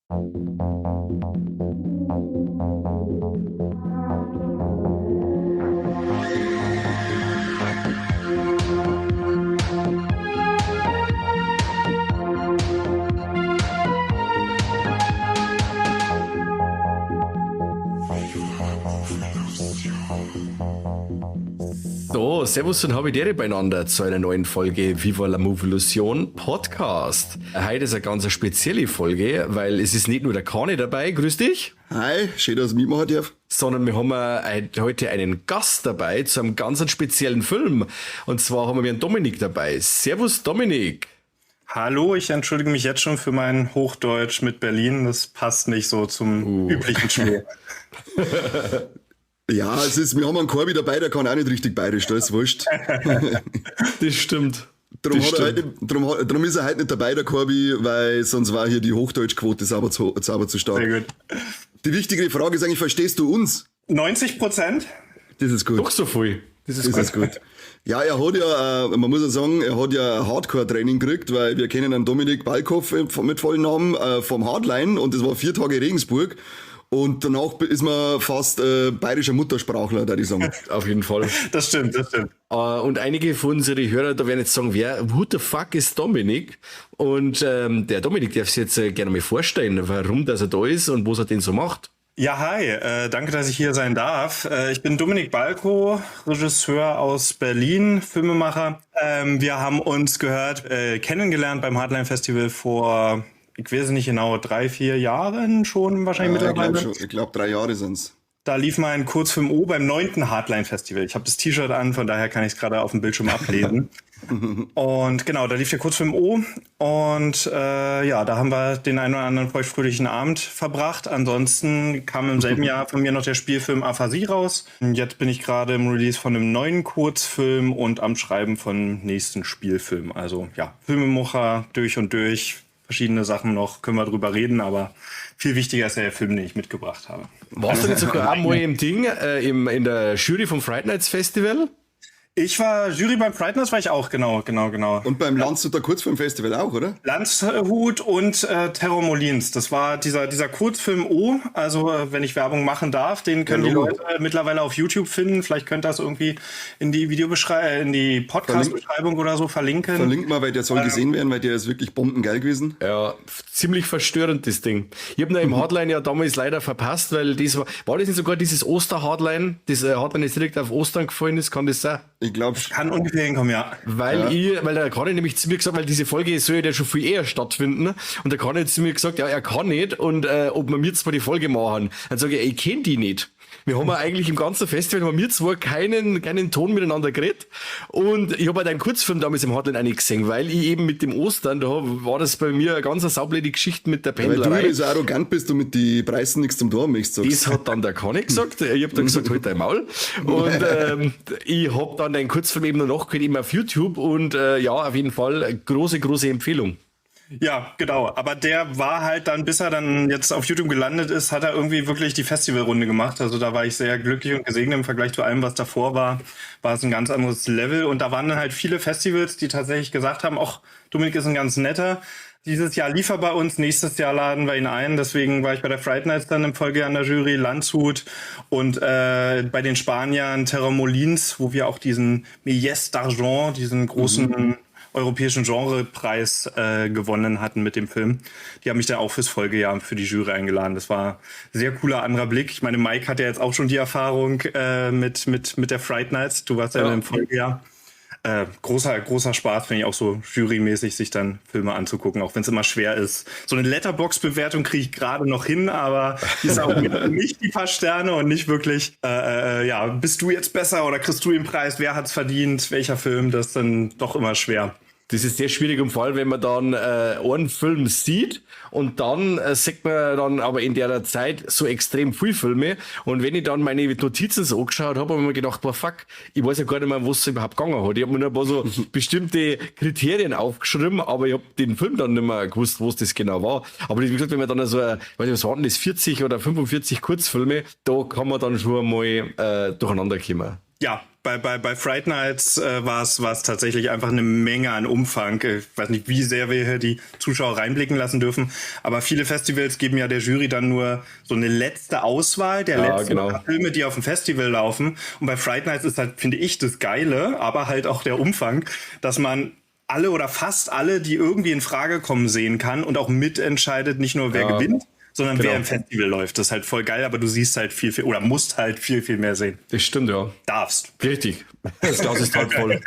So, servus und Habitäre beieinander zu einer neuen Folge Viva la Movolution Podcast. Heute ist eine ganz spezielle Folge, weil es ist nicht nur der Kani dabei, grüß dich. Hi, schön, dass ich mitmachen darf. Sondern wir haben heute einen Gast dabei zu einem ganz speziellen Film. Und zwar haben wir einen Dominik dabei. Servus Dominik. Hallo, ich entschuldige mich jetzt schon für mein Hochdeutsch mit Berlin. Das passt nicht so zum üblichen Schmäh. Ja, wir haben einen Korbi dabei, der kann auch nicht richtig bayerisch, das ist wurscht. Das stimmt. Darum ist er heute nicht dabei, der Korbi, weil sonst war hier die Hochdeutschquote sauber zu stark. Sehr gut. Die wichtige Frage ist eigentlich, verstehst du uns? 90%? Das ist gut. Doch so viel. Das ist gut. Ja, er hat ja, man muss ja sagen, er hat ja Hardcore-Training gekriegt, weil wir kennen einen Dominik Balkhoff mit vollen Namen vom Hardline und das war 4 Tage Regensburg. Und danach ist man fast bayerischer Muttersprachler, da ich sagen. Auf jeden Fall. Das stimmt. Und einige von unseren Hörer, da werden jetzt sagen, who the fuck ist Dominik? Und der Dominik darf sich jetzt gerne mal vorstellen, warum dass er da ist und was er denn so macht. Ja, hi, danke, dass ich hier sein darf. Ich bin Dominik Balko, Regisseur aus Berlin, Filmemacher. Wir haben uns kennengelernt beim Hardline Festival vor... Ich weiß nicht genau, 3-4 Jahren schon wahrscheinlich mittlerweile. Ich glaube 3 Jahre sind's. Da lief mein Kurzfilm O beim 9. Hardline Festival. Ich habe das T-Shirt an, von daher kann ich es gerade auf dem Bildschirm ablesen. Und genau, da lief der Kurzfilm O. Und da haben wir den einen oder anderen feuchtfröhlichen Abend verbracht. Ansonsten kam im selben Jahr von mir noch der Spielfilm Aphasie raus. Jetzt bin ich gerade im Release von einem neuen Kurzfilm und am Schreiben von nächsten Spielfilm. Also ja, Filmemacher durch und durch. Verschiedene Sachen noch, können wir drüber reden, aber viel wichtiger ist ja der Film, den ich mitgebracht habe. Warst du nicht sogar auch mal im Ding, in der Jury vom Fright Nights Festival? Ich war Jury beim Fright Nights, war ich auch, genau. Und beim Landshuter Kurzfilmfestival auch, oder? Landshut und Terror Molins. Das war dieser Kurzfilm O. Also wenn ich Werbung machen darf, den können die Leute mittlerweile auf YouTube finden. Vielleicht könnt ihr das irgendwie in die in die Podcast-Beschreibung oder so verlinken. Verlinkt mal, weil der soll gesehen werden, weil der ist wirklich bombengeil gewesen. Ja, ziemlich verstörend, das Ding. Ich habe ihn im Hardline ja damals leider verpasst, weil das war das nicht sogar dieses Oster-Hardline, das Hardline jetzt direkt auf Ostern gefallen ist, kann das sein? Ich glaube, kann ungefähr hinkommen, ja. Weil der Conny nämlich zu mir gesagt, weil diese Folge soll ja schon viel eher stattfinden. Und der Conny hat zu mir gesagt, ja, er kann nicht und ob wir mir zwar die Folge machen. Dann sage ich kenne die nicht. Wir haben ja eigentlich im ganzen Festival haben wir zwar keinen Ton miteinander geredet. Und ich habe halt einen Kurzfilm damals im Hardline auch nicht gesehen, weil ich eben mit dem Ostern, da war das bei mir eine ganz saublöde Geschichte mit der Pendlerei. Weil du so arrogant bist und mit die Preisen nichts zum Tun möchtest. Das hat dann der Conny gesagt. Ich habe dann gesagt, halt dein Maul. Und ich habe dann den Kurzfilm eben noch nachgehört, eben auf YouTube. Und auf jeden Fall eine große Empfehlung. Ja, genau. Aber der war halt dann, bis er dann jetzt auf YouTube gelandet ist, hat er irgendwie wirklich die Festivalrunde gemacht. Also da war ich sehr glücklich und gesegnet im Vergleich zu allem, was davor war es ein ganz anderes Level. Und da waren dann halt viele Festivals, die tatsächlich gesagt haben, ach, Dominik ist ein ganz netter. Dieses Jahr lief er bei uns, nächstes Jahr laden wir ihn ein. Deswegen war ich bei der Fright Nights dann im Folgejahr an der Jury, Landshut und bei den Spaniern Terror Molins, wo wir auch diesen Méliès d'Argent, diesen großen europäischen Genrepreis gewonnen hatten mit dem Film. Die haben mich dann auch fürs Folgejahr für die Jury eingeladen. Das war ein sehr cooler anderer Blick. Ich meine, Mike hat ja jetzt auch schon die Erfahrung mit der Fright Nights. Du warst ja im Folgejahr. Großer Spaß, finde ich auch so jurymäßig, sich dann Filme anzugucken, auch wenn es immer schwer ist. So eine Letterbox-Bewertung kriege ich gerade noch hin, aber die ist auch nicht die paar Sterne und nicht wirklich, bist du jetzt besser oder kriegst du den Preis, wer hat's verdient, welcher Film, das ist dann doch immer schwer. Das ist sehr schwierig im Fall, wenn man dann einen Film sieht und dann sieht man dann aber in der Zeit so extrem viel Filme. Und wenn ich dann meine Notizen so angeschaut habe, habe ich mir gedacht, boah, fuck, ich weiß ja gar nicht mehr, was es überhaupt gegangen hat. Ich habe mir nur ein paar so bestimmte Kriterien aufgeschrieben, aber ich habe den Film dann nicht mehr gewusst, was das genau war. Aber wie gesagt, wenn man dann so, was waren das, 40 oder 45 Kurzfilme, da kann man dann schon mal durcheinander kommen. ja, bei Fright Nights war es tatsächlich einfach eine Menge an Umfang. Ich weiß nicht, wie sehr wir hier die Zuschauer reinblicken lassen dürfen, aber viele Festivals geben ja der Jury dann nur so eine letzte Auswahl der letzten Filme, die auf dem Festival laufen. Und bei Fright Nights ist halt, finde ich, das Geile, aber halt auch der Umfang, dass man alle oder fast alle, die irgendwie in Frage kommen, sehen kann und auch mitentscheidet, nicht nur wer gewinnt, sondern wer im Festival läuft. Das ist halt voll geil, aber du siehst halt viel oder musst halt viel mehr sehen. Das stimmt, ja. Darfst. Richtig. Das Glas ist halt voll.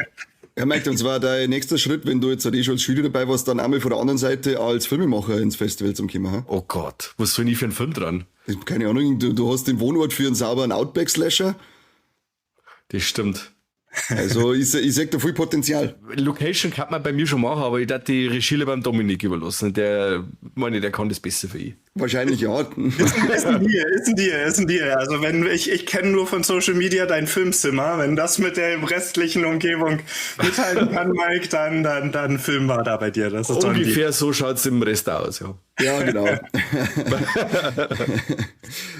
Ja, Mike, und zwar dein nächster Schritt, wenn du jetzt schon als Jury dabei warst, dann einmal von der anderen Seite als Filmemacher ins Festival zum kommen. Ha? Oh Gott, was soll ich für einen Film dran? Keine Ahnung, du hast den Wohnort für einen sauberen Outback-Slasher. Das stimmt. Also ich sehe da viel Potenzial. Location kann man bei mir schon machen, aber ich darf die Regie beim Dominik überlassen. Der kann das besser für ich. Wahrscheinlich ja. Ist ein Deal. Also wenn ich kenne nur von Social Media dein Filmzimmer. Wenn das mit der restlichen Umgebung mithalten kann, Mike, dann filmen wir da bei dir. Das ist ungefähr so schaut es im Rest aus, ja. Ja, genau.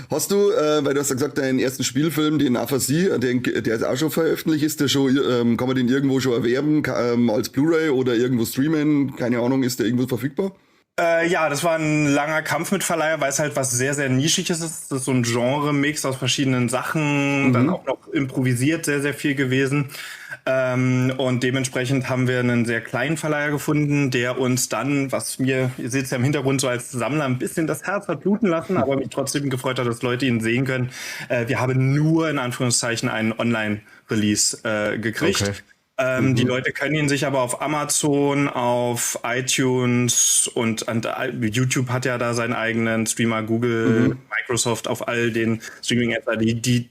Hast du, weil du hast ja gesagt, deinen ersten Spielfilm, den Aphasie, der ist auch schon veröffentlicht, ist der schon, kann man den irgendwo schon erwerben, als Blu-ray oder irgendwo streamen? Keine Ahnung, ist der irgendwo verfügbar? Ja, das war ein langer Kampf mit Verleiher, weil es halt was sehr, sehr Nischiges ist. Das ist so ein Genre-Mix aus verschiedenen Sachen, dann auch noch improvisiert sehr, sehr viel gewesen. Und dementsprechend haben wir einen sehr kleinen Verleiher gefunden, der uns dann, ihr seht es ja im Hintergrund, so als Sammler ein bisschen das Herz hat bluten lassen, aber mich trotzdem gefreut hat, dass Leute ihn sehen können. Wir haben nur in Anführungszeichen einen Online-Release gekriegt. Okay. Die Leute können ihn sich aber auf Amazon, auf iTunes und YouTube hat ja da seinen eigenen Streamer, Google, Microsoft, auf all den Streaming-Apps.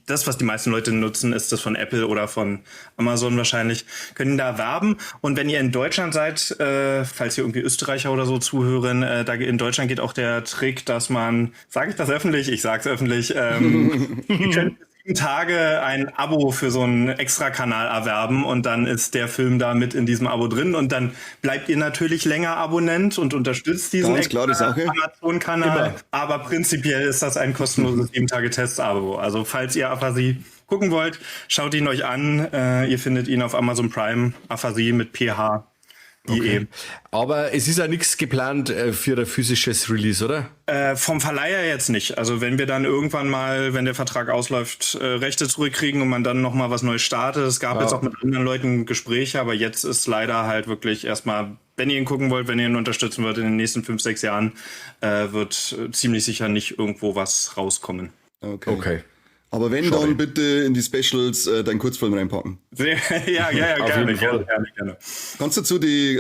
Das, was die meisten Leute nutzen, ist das von Apple oder von Amazon wahrscheinlich, können da werben. Und wenn ihr in Deutschland seid, falls ihr irgendwie Österreicher oder so zuhören, in Deutschland geht auch der Trick, dass man, sage ich das öffentlich? Ich sag's öffentlich, ihr könnt Tage ein Abo für so einen Extra-Kanal erwerben und dann ist der Film da mit in diesem Abo drin und dann bleibt ihr natürlich länger Abonnent und unterstützt diesen Amazon-Kanal, aber prinzipiell ist das ein kostenloses 7-Tage-Test-Abo. Also falls ihr Aphasie gucken wollt, schaut ihn euch an. Ihr findet ihn auf Amazon Prime, Aphasie mit PH. Okay. Aber es ist ja nichts geplant für ein physisches Release, oder? Vom Verleiher jetzt nicht. Also wenn wir dann irgendwann mal, wenn der Vertrag ausläuft, Rechte zurückkriegen und man dann nochmal was Neues startet. Es gab jetzt auch mit anderen Leuten Gespräche, aber jetzt ist leider halt wirklich erstmal, wenn ihr ihn gucken wollt, wenn ihr ihn unterstützen wollt in den nächsten 5-6 Jahren, wird ziemlich sicher nicht irgendwo was rauskommen. Okay. Aber wenn, dann bitte in die Specials deinen Kurzfilm reinpacken. Ja, gerne. Kannst du zu die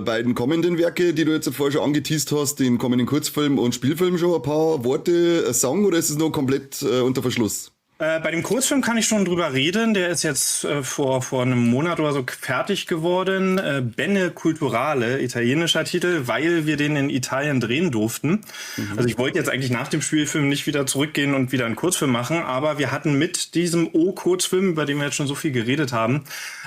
beiden kommenden Werke, die du jetzt vorher schon angeteased hast, den kommenden Kurzfilm und Spielfilm schon ein paar Worte sagen oder ist es noch komplett unter Verschluss? Bei dem Kurzfilm kann ich schon drüber reden. Der ist jetzt vor einem Monat oder so fertig geworden. Bene Culturale, italienischer Titel, weil wir den in Italien drehen durften. Also ich wollte jetzt eigentlich nach dem Spielfilm nicht wieder zurückgehen und wieder einen Kurzfilm machen, aber wir hatten mit diesem O-Kurzfilm, über den wir jetzt schon so viel geredet haben,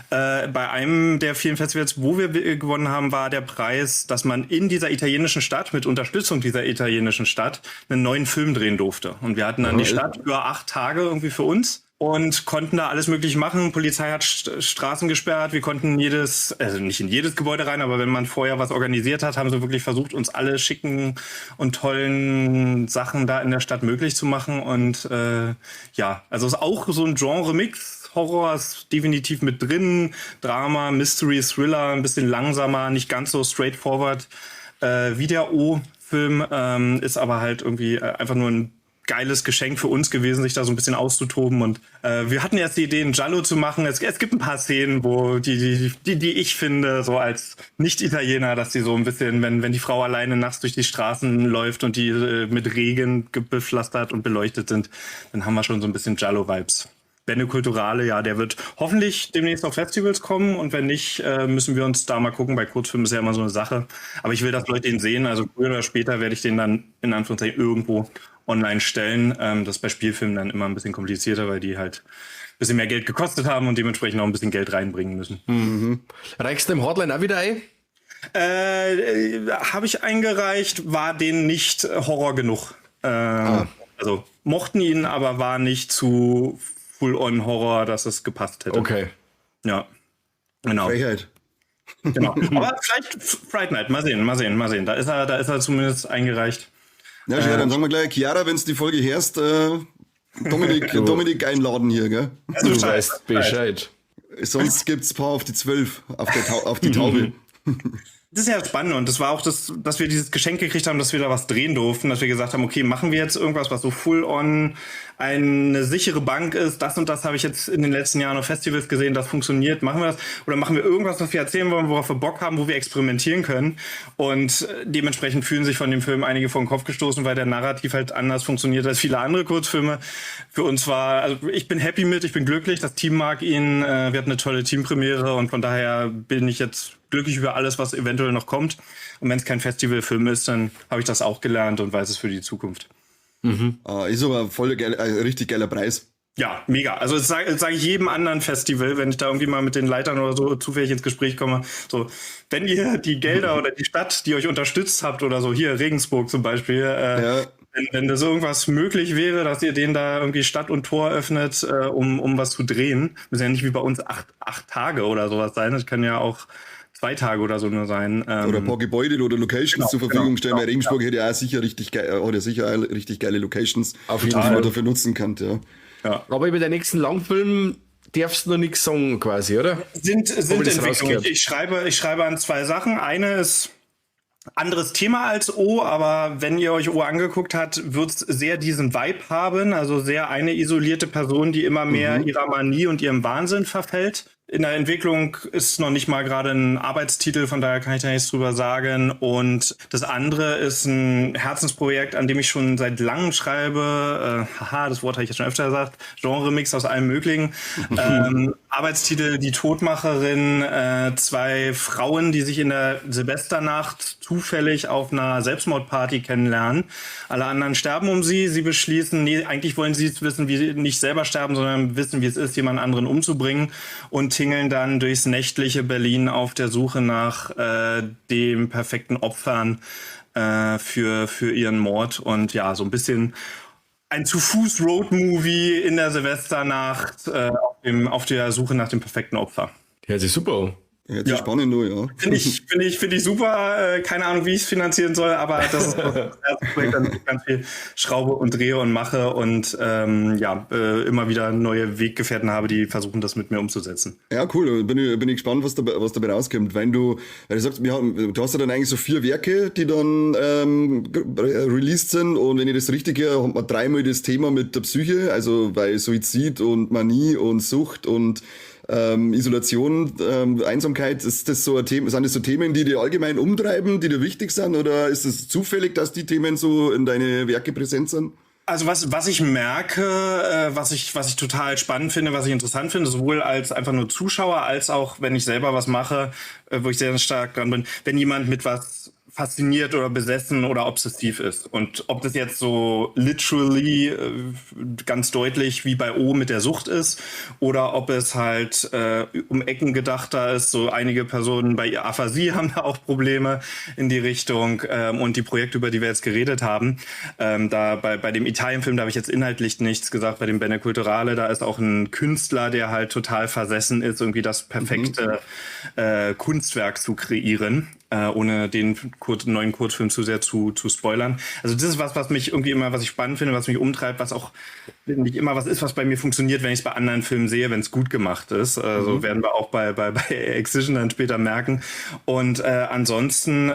bei einem der vielen Festivals, wo wir gewonnen haben, war der Preis, dass man in dieser italienischen Stadt, mit Unterstützung dieser italienischen Stadt, einen neuen Film drehen durfte. Und wir hatten dann die Stadt über 8 Tage irgendwie für uns und konnten da alles Mögliche machen. Polizei hat Straßen gesperrt. Wir konnten nicht in jedes Gebäude rein, aber wenn man vorher was organisiert hat, haben sie wirklich versucht, uns alle schicken und tollen Sachen da in der Stadt möglich zu machen. Und also ist auch so ein Genre-Mix. Horror ist definitiv mit drin. Drama, Mystery, Thriller, ein bisschen langsamer, nicht ganz so straightforward wie der O-Film. Ist aber halt irgendwie einfach nur ein geiles Geschenk für uns gewesen, sich da so ein bisschen auszutoben. Und wir hatten erst die Idee, einen Giallo zu machen. Es gibt ein paar Szenen, wo die ich finde, so als Nicht-Italiener, dass die so ein bisschen, wenn die Frau alleine nachts durch die Straßen läuft und die mit Regen bepflastert und beleuchtet sind, dann haben wir schon so ein bisschen Giallo-Vibes. Bene Culturale, ja, der wird hoffentlich demnächst auf Festivals kommen und wenn nicht, müssen wir uns da mal gucken. Bei Kurzfilmen ist ja immer so eine Sache. Aber ich will, dass Leute ihn sehen. Also früher oder später werde ich den dann in Anführungszeichen irgendwo online stellen. Das ist bei Spielfilmen dann immer ein bisschen komplizierter, weil die halt ein bisschen mehr Geld gekostet haben und dementsprechend auch ein bisschen Geld reinbringen müssen. Reichst du im Hardline auch wieder ein? Habe ich eingereicht, war denen nicht Horror genug. Also mochten ihn, aber war nicht zu Full-on-Horror, dass es gepasst hätte. Okay. Ja, genau. Frechheit. Genau. Aber vielleicht Fright Night, mal sehen. Da ist er zumindest eingereicht. Ja, schön, dann sagen wir gleich, Chiara, wenn du die Folge hörst, Dominik einladen hier, gell? Also, Du weißt Bescheid. Sonst gibt's ein paar auf die 12, auf die Taube. Das ist ja spannend und das war auch das, dass wir dieses Geschenk gekriegt haben, dass wir da was drehen durften, dass wir gesagt haben, okay, machen wir jetzt irgendwas, was so full on eine sichere Bank ist, das und das habe ich jetzt in den letzten Jahren auf Festivals gesehen, das funktioniert, machen wir das oder machen wir irgendwas, was wir erzählen wollen, worauf wir Bock haben, wo wir experimentieren können und dementsprechend fühlen sich von dem Film einige vor den Kopf gestoßen, weil der Narrativ halt anders funktioniert als viele andere Kurzfilme. Für uns also ich bin happy ich bin glücklich, das Team mag ihn, wir hatten eine tolle Teampremiere und von daher bin ich jetzt glücklich über alles, was eventuell noch kommt. Und wenn es kein Festivalfilm ist, dann habe ich das auch gelernt und weiß es für die Zukunft. Ist aber voll richtig geiler Preis. Ja, mega. Also das sag ich jedem anderen Festival, wenn ich da irgendwie mal mit den Leitern oder so zufällig ins Gespräch komme. So, wenn ihr die Gelder oder die Stadt, die euch unterstützt habt oder so, hier Regensburg zum Beispiel, wenn das irgendwas möglich wäre, dass ihr denen da irgendwie Stadt und Tor öffnet, um was zu drehen, muss ja nicht wie bei uns acht Tage oder sowas sein. Das kann ja auch 2 Tage oder so nur sein. Oder ein paar Gebäude oder Locations zur Verfügung stellen, weil Regensburg hätte ja auch sicher richtig geile Locations, Auf die jeden man Fall. dafür nutzen kann. Ja. Ja. Aber über den nächsten Langfilm darfst du noch nichts sagen, quasi, oder? Sind das Entwicklungen. rausgehört. Ich schreibe an 2 Sachen. Eine ist anderes Thema als O, aber wenn ihr euch O angeguckt habt, wird es sehr diesen Vibe haben, also sehr eine isolierte Person, die immer mehr ihrer Manie und ihrem Wahnsinn verfällt. In der Entwicklung ist noch nicht mal gerade ein Arbeitstitel, von daher kann ich da nichts drüber sagen. Und das andere ist ein Herzensprojekt, an dem ich schon seit langem schreibe. Das Wort habe ich jetzt schon öfter gesagt. Genre-Mix aus allem Möglichen. Arbeitstitel Die Todmacherin. 2 Frauen, die sich in der Silvesternacht zufällig auf einer Selbstmordparty kennenlernen. Alle anderen sterben um sie. Sie beschließen, nee, eigentlich wollen sie wissen, wie sie nicht selber sterben, sondern wissen, wie es ist, jemand anderen umzubringen. Und tingeln dann durchs nächtliche Berlin auf der Suche nach dem perfekten Opfern für ihren Mord. Und ja, so ein bisschen ein Zu-Fuß-Road-Movie in der Silvesternacht auf der Suche nach dem perfekten Opfer. Hört sich super an. Hört sich spannend nur, ja. Finde ich super. Keine Ahnung, wie ich es finanzieren soll, aber das ist das erste Projekt, an dem ich ganz viel schraube und drehe und mache und immer wieder neue Weggefährten habe, die versuchen, das mit mir umzusetzen. Ja, cool. Bin ich gespannt, was dabei rauskommt. Weil du sagst, du hast ja dann eigentlich so 4 Werke, die dann released sind. Und wenn ich das richtig höre, hat man 3-mal das Thema mit der Psyche, also bei Suizid und Manie und Sucht und Isolation, Einsamkeit, ist das so ein Thema, sind das so Themen, die dir allgemein umtreiben, die dir wichtig sind, oder ist es zufällig, dass die Themen so in deine Werke präsent sind? Also was ich merke, was ich total spannend finde, was ich interessant finde, sowohl als einfach nur Zuschauer, als auch wenn ich selber was mache, wo ich sehr stark dran bin, wenn jemand mit was fasziniert oder besessen oder obsessiv ist. Und ob das jetzt so literally ganz deutlich wie bei O mit der Sucht ist oder ob es halt um Ecken gedachter ist. So einige Personen bei Aphasie haben da auch Probleme in die Richtung. Und die Projekte, über die wir jetzt geredet haben, da bei dem Italienfilm, da habe ich jetzt inhaltlich nichts gesagt, bei dem Bene Culturale, da ist auch ein Künstler, der halt total versessen ist, irgendwie das perfekte Kunstwerk zu kreieren. Ohne den neuen Kurzfilm zu sehr zu spoilern. Also das ist was mich irgendwie immer, was ich spannend finde, was mich umtreibt, was auch nicht immer was ist, was bei mir funktioniert, wenn ich es bei anderen Filmen sehe, wenn es gut gemacht ist. Also werden wir auch bei Excision dann später merken. Und ansonsten,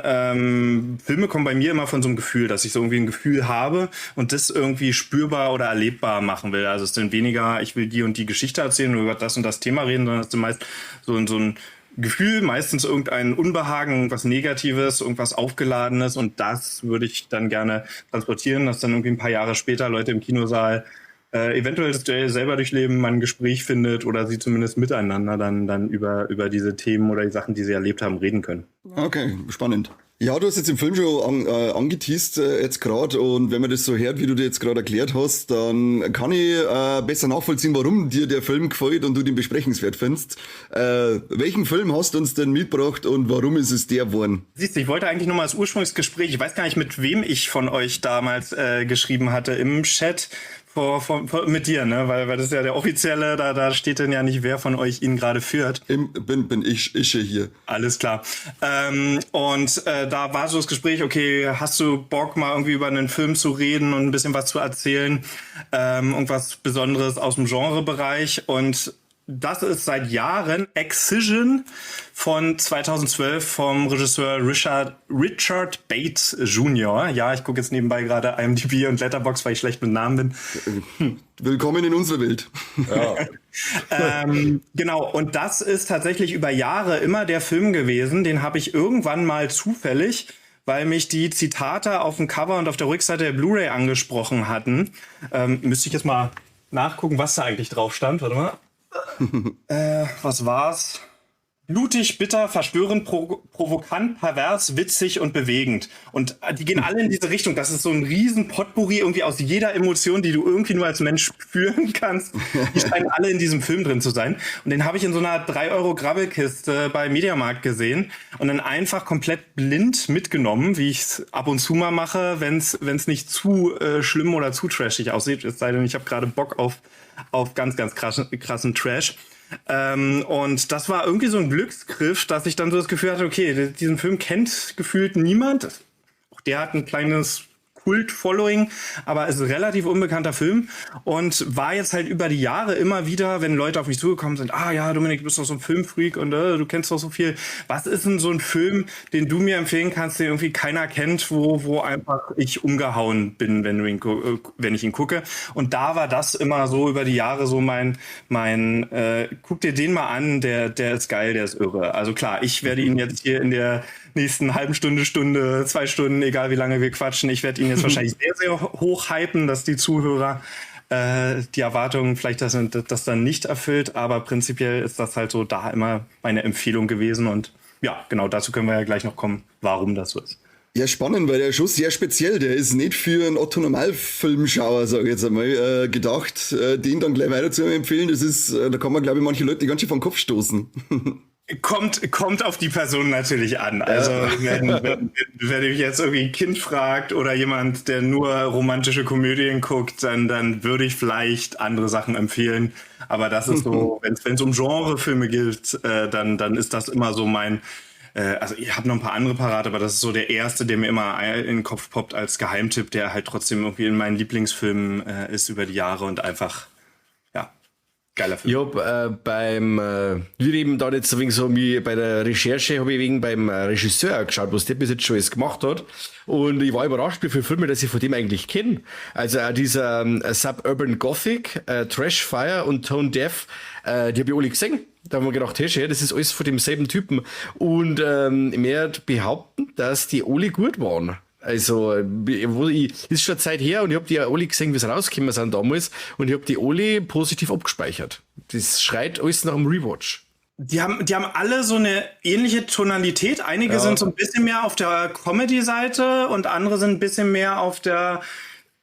Filme kommen bei mir immer von so einem Gefühl, dass ich so irgendwie ein Gefühl habe und das irgendwie spürbar oder erlebbar machen will. Also es sind weniger, ich will die und die Geschichte erzählen oder über das und das Thema reden, sondern es ist meist so ein Gefühl, meistens irgendein Unbehagen, was Negatives, irgendwas Aufgeladenes und das würde ich dann gerne transportieren, dass dann irgendwie ein paar Jahre später Leute im Kinosaal eventuell das selber durchleben, man ein Gespräch findet oder sie zumindest miteinander dann über diese Themen oder die Sachen, die sie erlebt haben, reden können. Okay, spannend. Ja, du hast jetzt im Film schon angeteased jetzt gerade und wenn man das so hört, wie du dir jetzt gerade erklärt hast, dann kann ich besser nachvollziehen, warum dir der Film gefällt und du den besprechenswert findest. Welchen Film hast du uns denn mitgebracht und warum ist es der geworden? Siehst du, ich wollte eigentlich nochmal das Ursprungsgespräch, ich weiß gar nicht, mit wem ich von euch damals geschrieben hatte im Chat, mit dir, ne? Weil das ist ja der offizielle, da steht dann ja nicht, wer von euch ihn gerade führt. Bin ich hier. Alles klar. Da war so das Gespräch, okay, hast du Bock, mal irgendwie über einen Film zu reden und ein bisschen was zu erzählen? Irgendwas Besonderes aus dem Genrebereich. Und das ist seit Jahren Excision von 2012 vom Regisseur Richard Bates Jr. Ja, ich gucke jetzt nebenbei gerade IMDb und Letterboxd, weil ich schlecht mit Namen bin. Willkommen in unserer Welt. Ja. Genau, und das ist tatsächlich über Jahre immer der Film gewesen. Den habe ich irgendwann mal zufällig, weil mich die Zitate auf dem Cover und auf der Rückseite der Blu-ray angesprochen hatten. Müsste ich jetzt mal nachgucken, was da eigentlich drauf stand. Warte mal. Was war's? Blutig, bitter, verstörend, provokant, pervers, witzig und bewegend. Und die gehen alle in diese Richtung. Das ist so ein riesen Potpourri irgendwie aus jeder Emotion, die du irgendwie nur als Mensch spüren kannst. Die scheinen alle in diesem Film drin zu sein. Und den habe ich in so einer 3 € Grabbelkiste bei Mediamarkt gesehen und dann einfach komplett blind mitgenommen, wie ich es ab und zu mal mache, wenn es nicht zu schlimm oder zu trashig aussieht. Es sei denn, ich habe gerade Bock auf ganz, ganz krassen Trash. Und das war irgendwie so ein Glücksgriff, dass ich dann so das Gefühl hatte, okay, diesen Film kennt gefühlt niemand. Auch der hat ein kleines Kult-Following, aber ist ein relativ unbekannter Film und war jetzt halt über die Jahre immer wieder, wenn Leute auf mich zugekommen sind, ja, Dominik, du bist doch so ein Filmfreak und du kennst doch so viel. Was ist denn so ein Film, den du mir empfehlen kannst, den irgendwie keiner kennt, wo einfach ich umgehauen bin, wenn ich ihn gucke? Und da war das immer so über die Jahre so mein guck dir den mal an, der ist geil, der ist irre. Also klar, ich werde ihn jetzt hier in der nächsten halben Stunde, 2 Stunden, egal wie lange wir quatschen. Ich werde ihn jetzt wahrscheinlich sehr, sehr hoch hypen, dass die Zuhörer die Erwartungen vielleicht das dann nicht erfüllt. Aber prinzipiell ist das halt so da immer meine Empfehlung gewesen. Und ja, genau, dazu können wir ja gleich noch kommen, warum das so ist. Ja, spannend, weil der Schuss sehr speziell, der ist nicht für einen Otto-Normalfilmschauer, sag ich jetzt einmal, gedacht, den dann gleich weiter zu empfehlen. Das ist, da kann man, glaube ich, manche Leute ganz schön vom Kopf stoßen. Kommt auf die Person natürlich an. Also wenn mich jetzt irgendwie ein Kind fragt oder jemand, der nur romantische Komödien guckt, dann würde ich vielleicht andere Sachen empfehlen. Aber das ist so, wenn es um Genrefilme geht, dann ist das immer so mein. Also ich habe noch ein paar andere parat, aber das ist so der erste, der mir immer in den Kopf poppt als Geheimtipp, der halt trotzdem irgendwie in meinen Lieblingsfilmen ist über die Jahre und einfach geiler Film. Ich habe wir eben da jetzt wegen so wie bei der Recherche habe ich wegen beim Regisseur geschaut, was der bis jetzt schon alles gemacht hat. Und ich war überrascht, wie viele Filme, dass ich von dem eigentlich kenne. Also dieser Suburban Gothic, Trashfire und Tone Deaf, die habe ich alle gesehen. Da haben wir gedacht, hey, das ist alles von demselben Typen. Und ich werde behaupten, dass die alle gut waren. Also, ist schon Zeit her und ich habe die alle gesehen, wie sie rausgekommen sind damals und ich habe die alle positiv abgespeichert. Das schreit alles nach einem Rewatch. Die haben alle so eine ähnliche Tonalität. Einige sind so ein bisschen mehr auf der Comedy-Seite und andere sind ein bisschen mehr auf der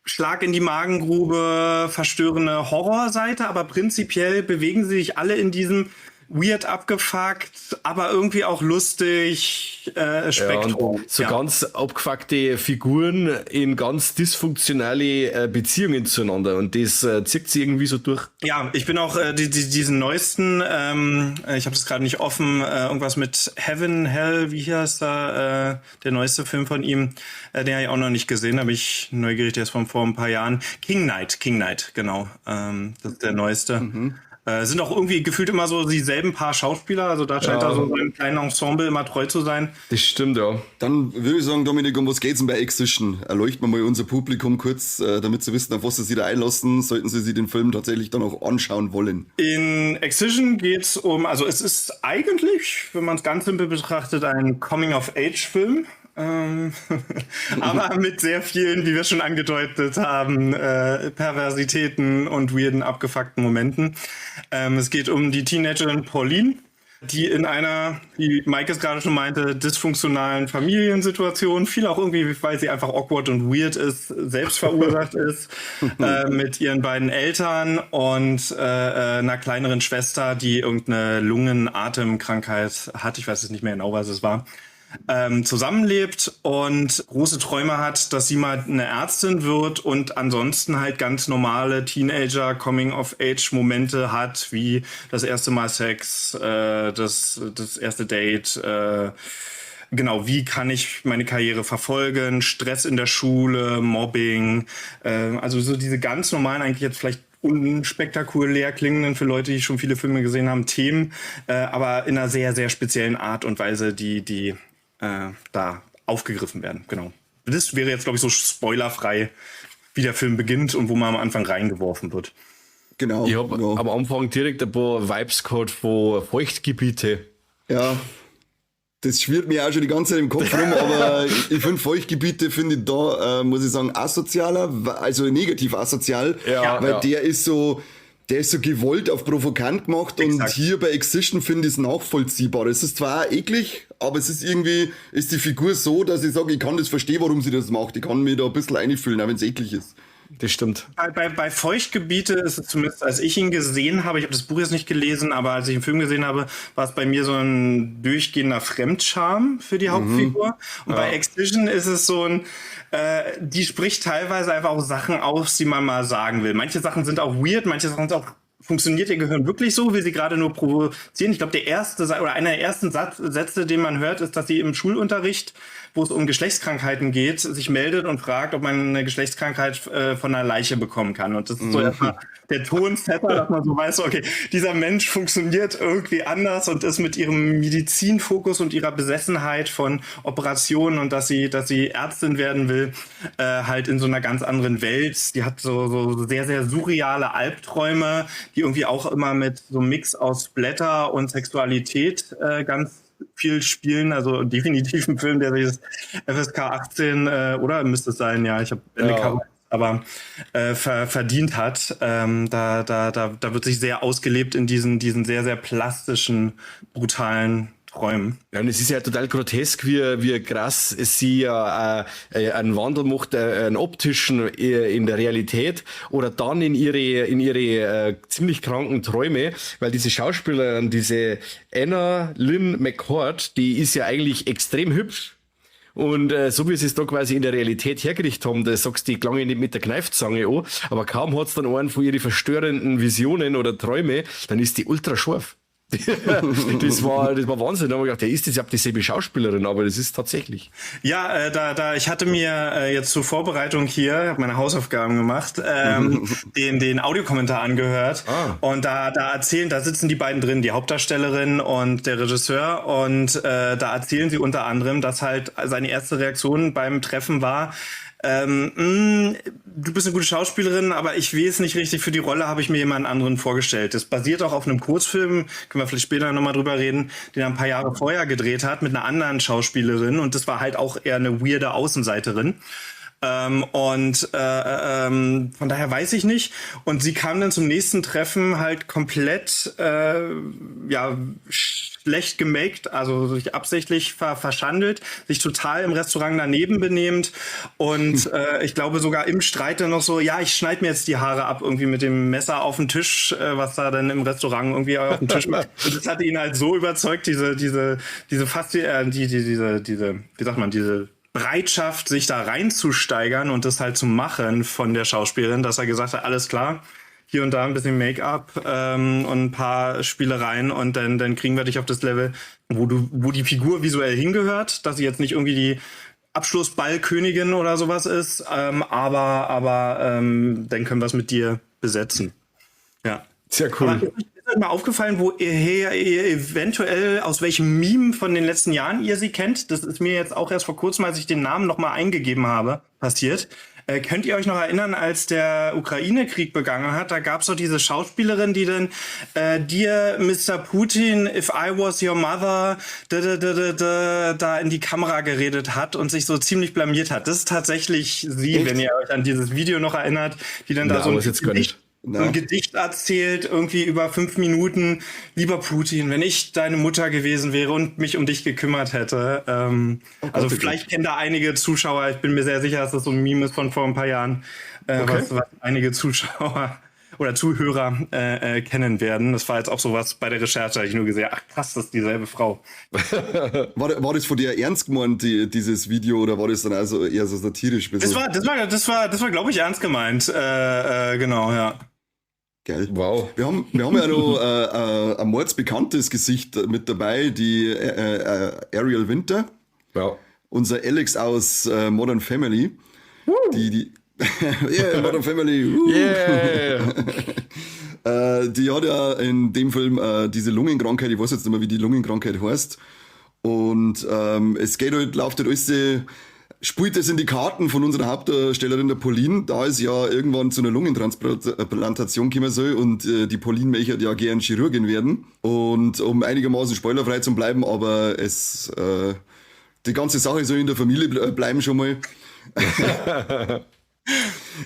Schlag in die Magengrube, verstörende Horrorseite, aber prinzipiell bewegen sie sich alle in diesem weird abgefuckt, aber irgendwie auch lustig Spektrum. So ganz abgefuckte Figuren in ganz dysfunktionale Beziehungen zueinander und das zieht sich irgendwie so durch. Ja, ich bin auch diesen neuesten, ich habe das gerade nicht offen, irgendwas mit Heaven, Hell, wie heißt da, der neueste Film von ihm, den habe ich auch noch nicht gesehen, habe ich neugierig, der ist von vor ein paar Jahren. King Knight, genau, das ist der neueste. Sind auch irgendwie gefühlt immer so dieselben paar Schauspieler, also da scheint da so ein kleines Ensemble immer treu zu sein. Das stimmt, ja. Dann würde ich sagen, Dominik, um was geht's denn bei Excision? Erleuchten wir mal unser Publikum kurz, damit sie wissen, auf was sie sich da einlassen, sollten sie sich den Film tatsächlich dann auch anschauen wollen. In Excision geht's also es ist eigentlich, wenn man es ganz simpel betrachtet, ein Coming-of-Age-Film. Aber mit sehr vielen, wie wir schon angedeutet haben, Perversitäten und weirden, abgefuckten Momenten. Es geht um die Teenagerin Pauline, die in einer, wie Mike es gerade schon meinte, dysfunktionalen Familiensituation, viel auch irgendwie, weil sie einfach awkward und weird ist, selbst verursacht ist, mit ihren beiden Eltern und einer kleineren Schwester, die irgendeine Lungen-Atemkrankheit hat. Ich weiß jetzt nicht mehr genau, was es war. zusammenlebt und große Träume hat, dass sie mal eine Ärztin wird und ansonsten halt ganz normale Teenager-Coming-of-Age-Momente hat, wie das erste Mal Sex, das erste Date, genau, wie kann ich meine Karriere verfolgen, Stress in der Schule, Mobbing, also so diese ganz normalen, eigentlich jetzt vielleicht unspektakulär klingenden für Leute, die schon viele Filme gesehen haben, Themen, aber in einer sehr, sehr speziellen Art und Weise, die da aufgegriffen werden. Genau. Das wäre jetzt, glaube ich, so spoilerfrei, wie der Film beginnt und wo man am Anfang reingeworfen wird. Genau. Ich habe am Anfang direkt ein paar Vibes gehabt von Feuchtgebiete. Ja, das schwirrt mir auch schon die ganze Zeit im Kopf rum, aber ich finde Feuchtgebiete, finde ich da, muss ich sagen, asozialer, also negativ asozial, weil der ist so gewollt auf provokant gemacht. Exakt. Und hier bei Excision finde ich es nachvollziehbar. Es ist zwar auch eklig, aber es ist irgendwie, ist die Figur so, dass ich sage, ich kann das verstehen, warum sie das macht. Ich kann mich da ein bisschen einfühlen, auch wenn es eklig ist. Das stimmt. Bei Feuchtgebiete ist es zumindest, als ich ihn gesehen habe, ich habe das Buch jetzt nicht gelesen, aber als ich den Film gesehen habe, war es bei mir so ein durchgehender Fremdscham für die Hauptfigur. Und bei Excision ist es so ein, die spricht teilweise einfach auch Sachen aus, die man mal sagen will. Manche Sachen sind auch weird, manche Sachen sind auch, funktioniert ihr Gehirn wirklich so, wie sie gerade nur provozieren? Ich glaube, der erste oder einer der ersten Sätze, den man hört, ist, dass sie im Schulunterricht, wo es um Geschlechtskrankheiten geht, sich meldet und fragt, ob man eine Geschlechtskrankheit von einer Leiche bekommen kann. Und das ist so erstmal der Tonsetter, dass man so weiß, okay, dieser Mensch funktioniert irgendwie anders und ist mit ihrem Medizinfokus und ihrer Besessenheit von Operationen und dass sie Ärztin werden will, halt in so einer ganz anderen Welt. Die hat so sehr, sehr surreale Albträume, die irgendwie auch immer mit so einem Mix aus Blätter und Sexualität ganz viel spielen, also definitiv ein Film, der sich das FSK 18 oder müsste es sein, ja, ich habe aber verdient hat. Da wird sich sehr ausgelebt in diesen sehr, sehr plastischen, brutalen Träumen. Ja, und es ist ja total grotesk, wie krass sie ja einen Wandel macht, einen optischen in der Realität oder dann in ihre ziemlich kranken Träume, weil diese Schauspielerin, diese Anna Lynn McCord, die ist ja eigentlich extrem hübsch. Und so wie sie es da quasi in der Realität hergerichtet haben, da sagst du, die klang nicht mit der Kneifzange an, aber kaum hat's dann einen von ihren verstörenden Visionen oder Träume, dann ist die ultra scharf. das war Wahnsinn. Da haben wir gedacht, ist das überhaupt dieselbe Schauspielerin, aber das ist tatsächlich. Ja, ich hatte mir jetzt zur Vorbereitung hier, habe meine Hausaufgaben gemacht, den Audiokommentar angehört und da sitzen die beiden drin, die Hauptdarstellerin und der Regisseur und da erzählen sie unter anderem, dass halt seine erste Reaktion beim Treffen war, du bist eine gute Schauspielerin, aber ich weiß nicht richtig, für die Rolle habe ich mir jemanden anderen vorgestellt. Das basiert auch auf einem Kurzfilm, können wir vielleicht später nochmal drüber reden, den er ein paar Jahre vorher gedreht hat mit einer anderen Schauspielerin und das war halt auch eher eine weirde Außenseiterin. Von daher weiß ich nicht. Und sie kam dann zum nächsten Treffen halt komplett schlecht gemaked, also sich absichtlich verschandelt, sich total im Restaurant daneben benehmend und ich glaube sogar im Streit dann noch so, ja, ich schneide mir jetzt die Haare ab, irgendwie mit dem Messer auf den Tisch, was da dann im Restaurant irgendwie auf den Tisch macht. Und das hatte ihn halt so überzeugt, diese Bereitschaft, sich da reinzusteigern und das halt zu machen von der Schauspielerin, dass er gesagt hat, alles klar, hier und da ein bisschen Make-up und ein paar Spielereien und dann kriegen wir dich auf das Level, wo die Figur visuell hingehört, dass sie jetzt nicht irgendwie die Abschlussballkönigin oder sowas ist, aber dann können wir es mit dir besetzen. Ja. Sehr cool. Aber ist euch mal aufgefallen, woher ihr eventuell, aus welchem Meme von den letzten Jahren ihr sie kennt? Das ist mir jetzt auch erst vor kurzem, als ich den Namen nochmal eingegeben habe, passiert. Könnt ihr euch noch erinnern, als der Ukraine-Krieg begangen hat, da gab es doch diese Schauspielerin, die dann Dear Mr. Putin, if I was your mother, da in die Kamera geredet hat und sich so ziemlich blamiert hat. Das ist tatsächlich sie, echt? Wenn ihr euch an dieses Video noch erinnert, die dann da so ein Gedicht erzählt, irgendwie über 5 Minuten. Lieber Putin, wenn ich deine Mutter gewesen wäre und mich um dich gekümmert hätte. Also vielleicht kennen da einige Zuschauer, ich bin mir sehr sicher, dass das so ein Meme ist von vor ein paar Jahren, was einige Zuschauer oder Zuhörer kennen werden. Das war jetzt auch sowas bei der Recherche, habe ich nur gesehen, ach krass, das ist dieselbe Frau. War das von dir ernst gemeint, dieses Video, oder war das dann also eher so satirisch? Das war, glaube ich, ernst gemeint. Genau, ja. Geil. Wow. Wir haben ja noch ein mordsbekanntes Gesicht mit dabei, die Ariel Winter. Ja. Unser Alex aus Modern Family. Die yeah, Modern Family. Yeah. Die hat ja in dem Film diese Lungenkrankheit, ich weiß jetzt nicht mehr, wie die Lungenkrankheit heißt. Und es geht halt, läuft halt alles, spielt es in die Karten von unserer Hauptdarstellerin, der Pauline, da es ja irgendwann zu einer Lungentransplantation kommen soll und die Pauline möchte ja gern Chirurgin werden. Und um einigermaßen spoilerfrei zu bleiben, aber die ganze Sache soll in der Familie bleiben schon mal.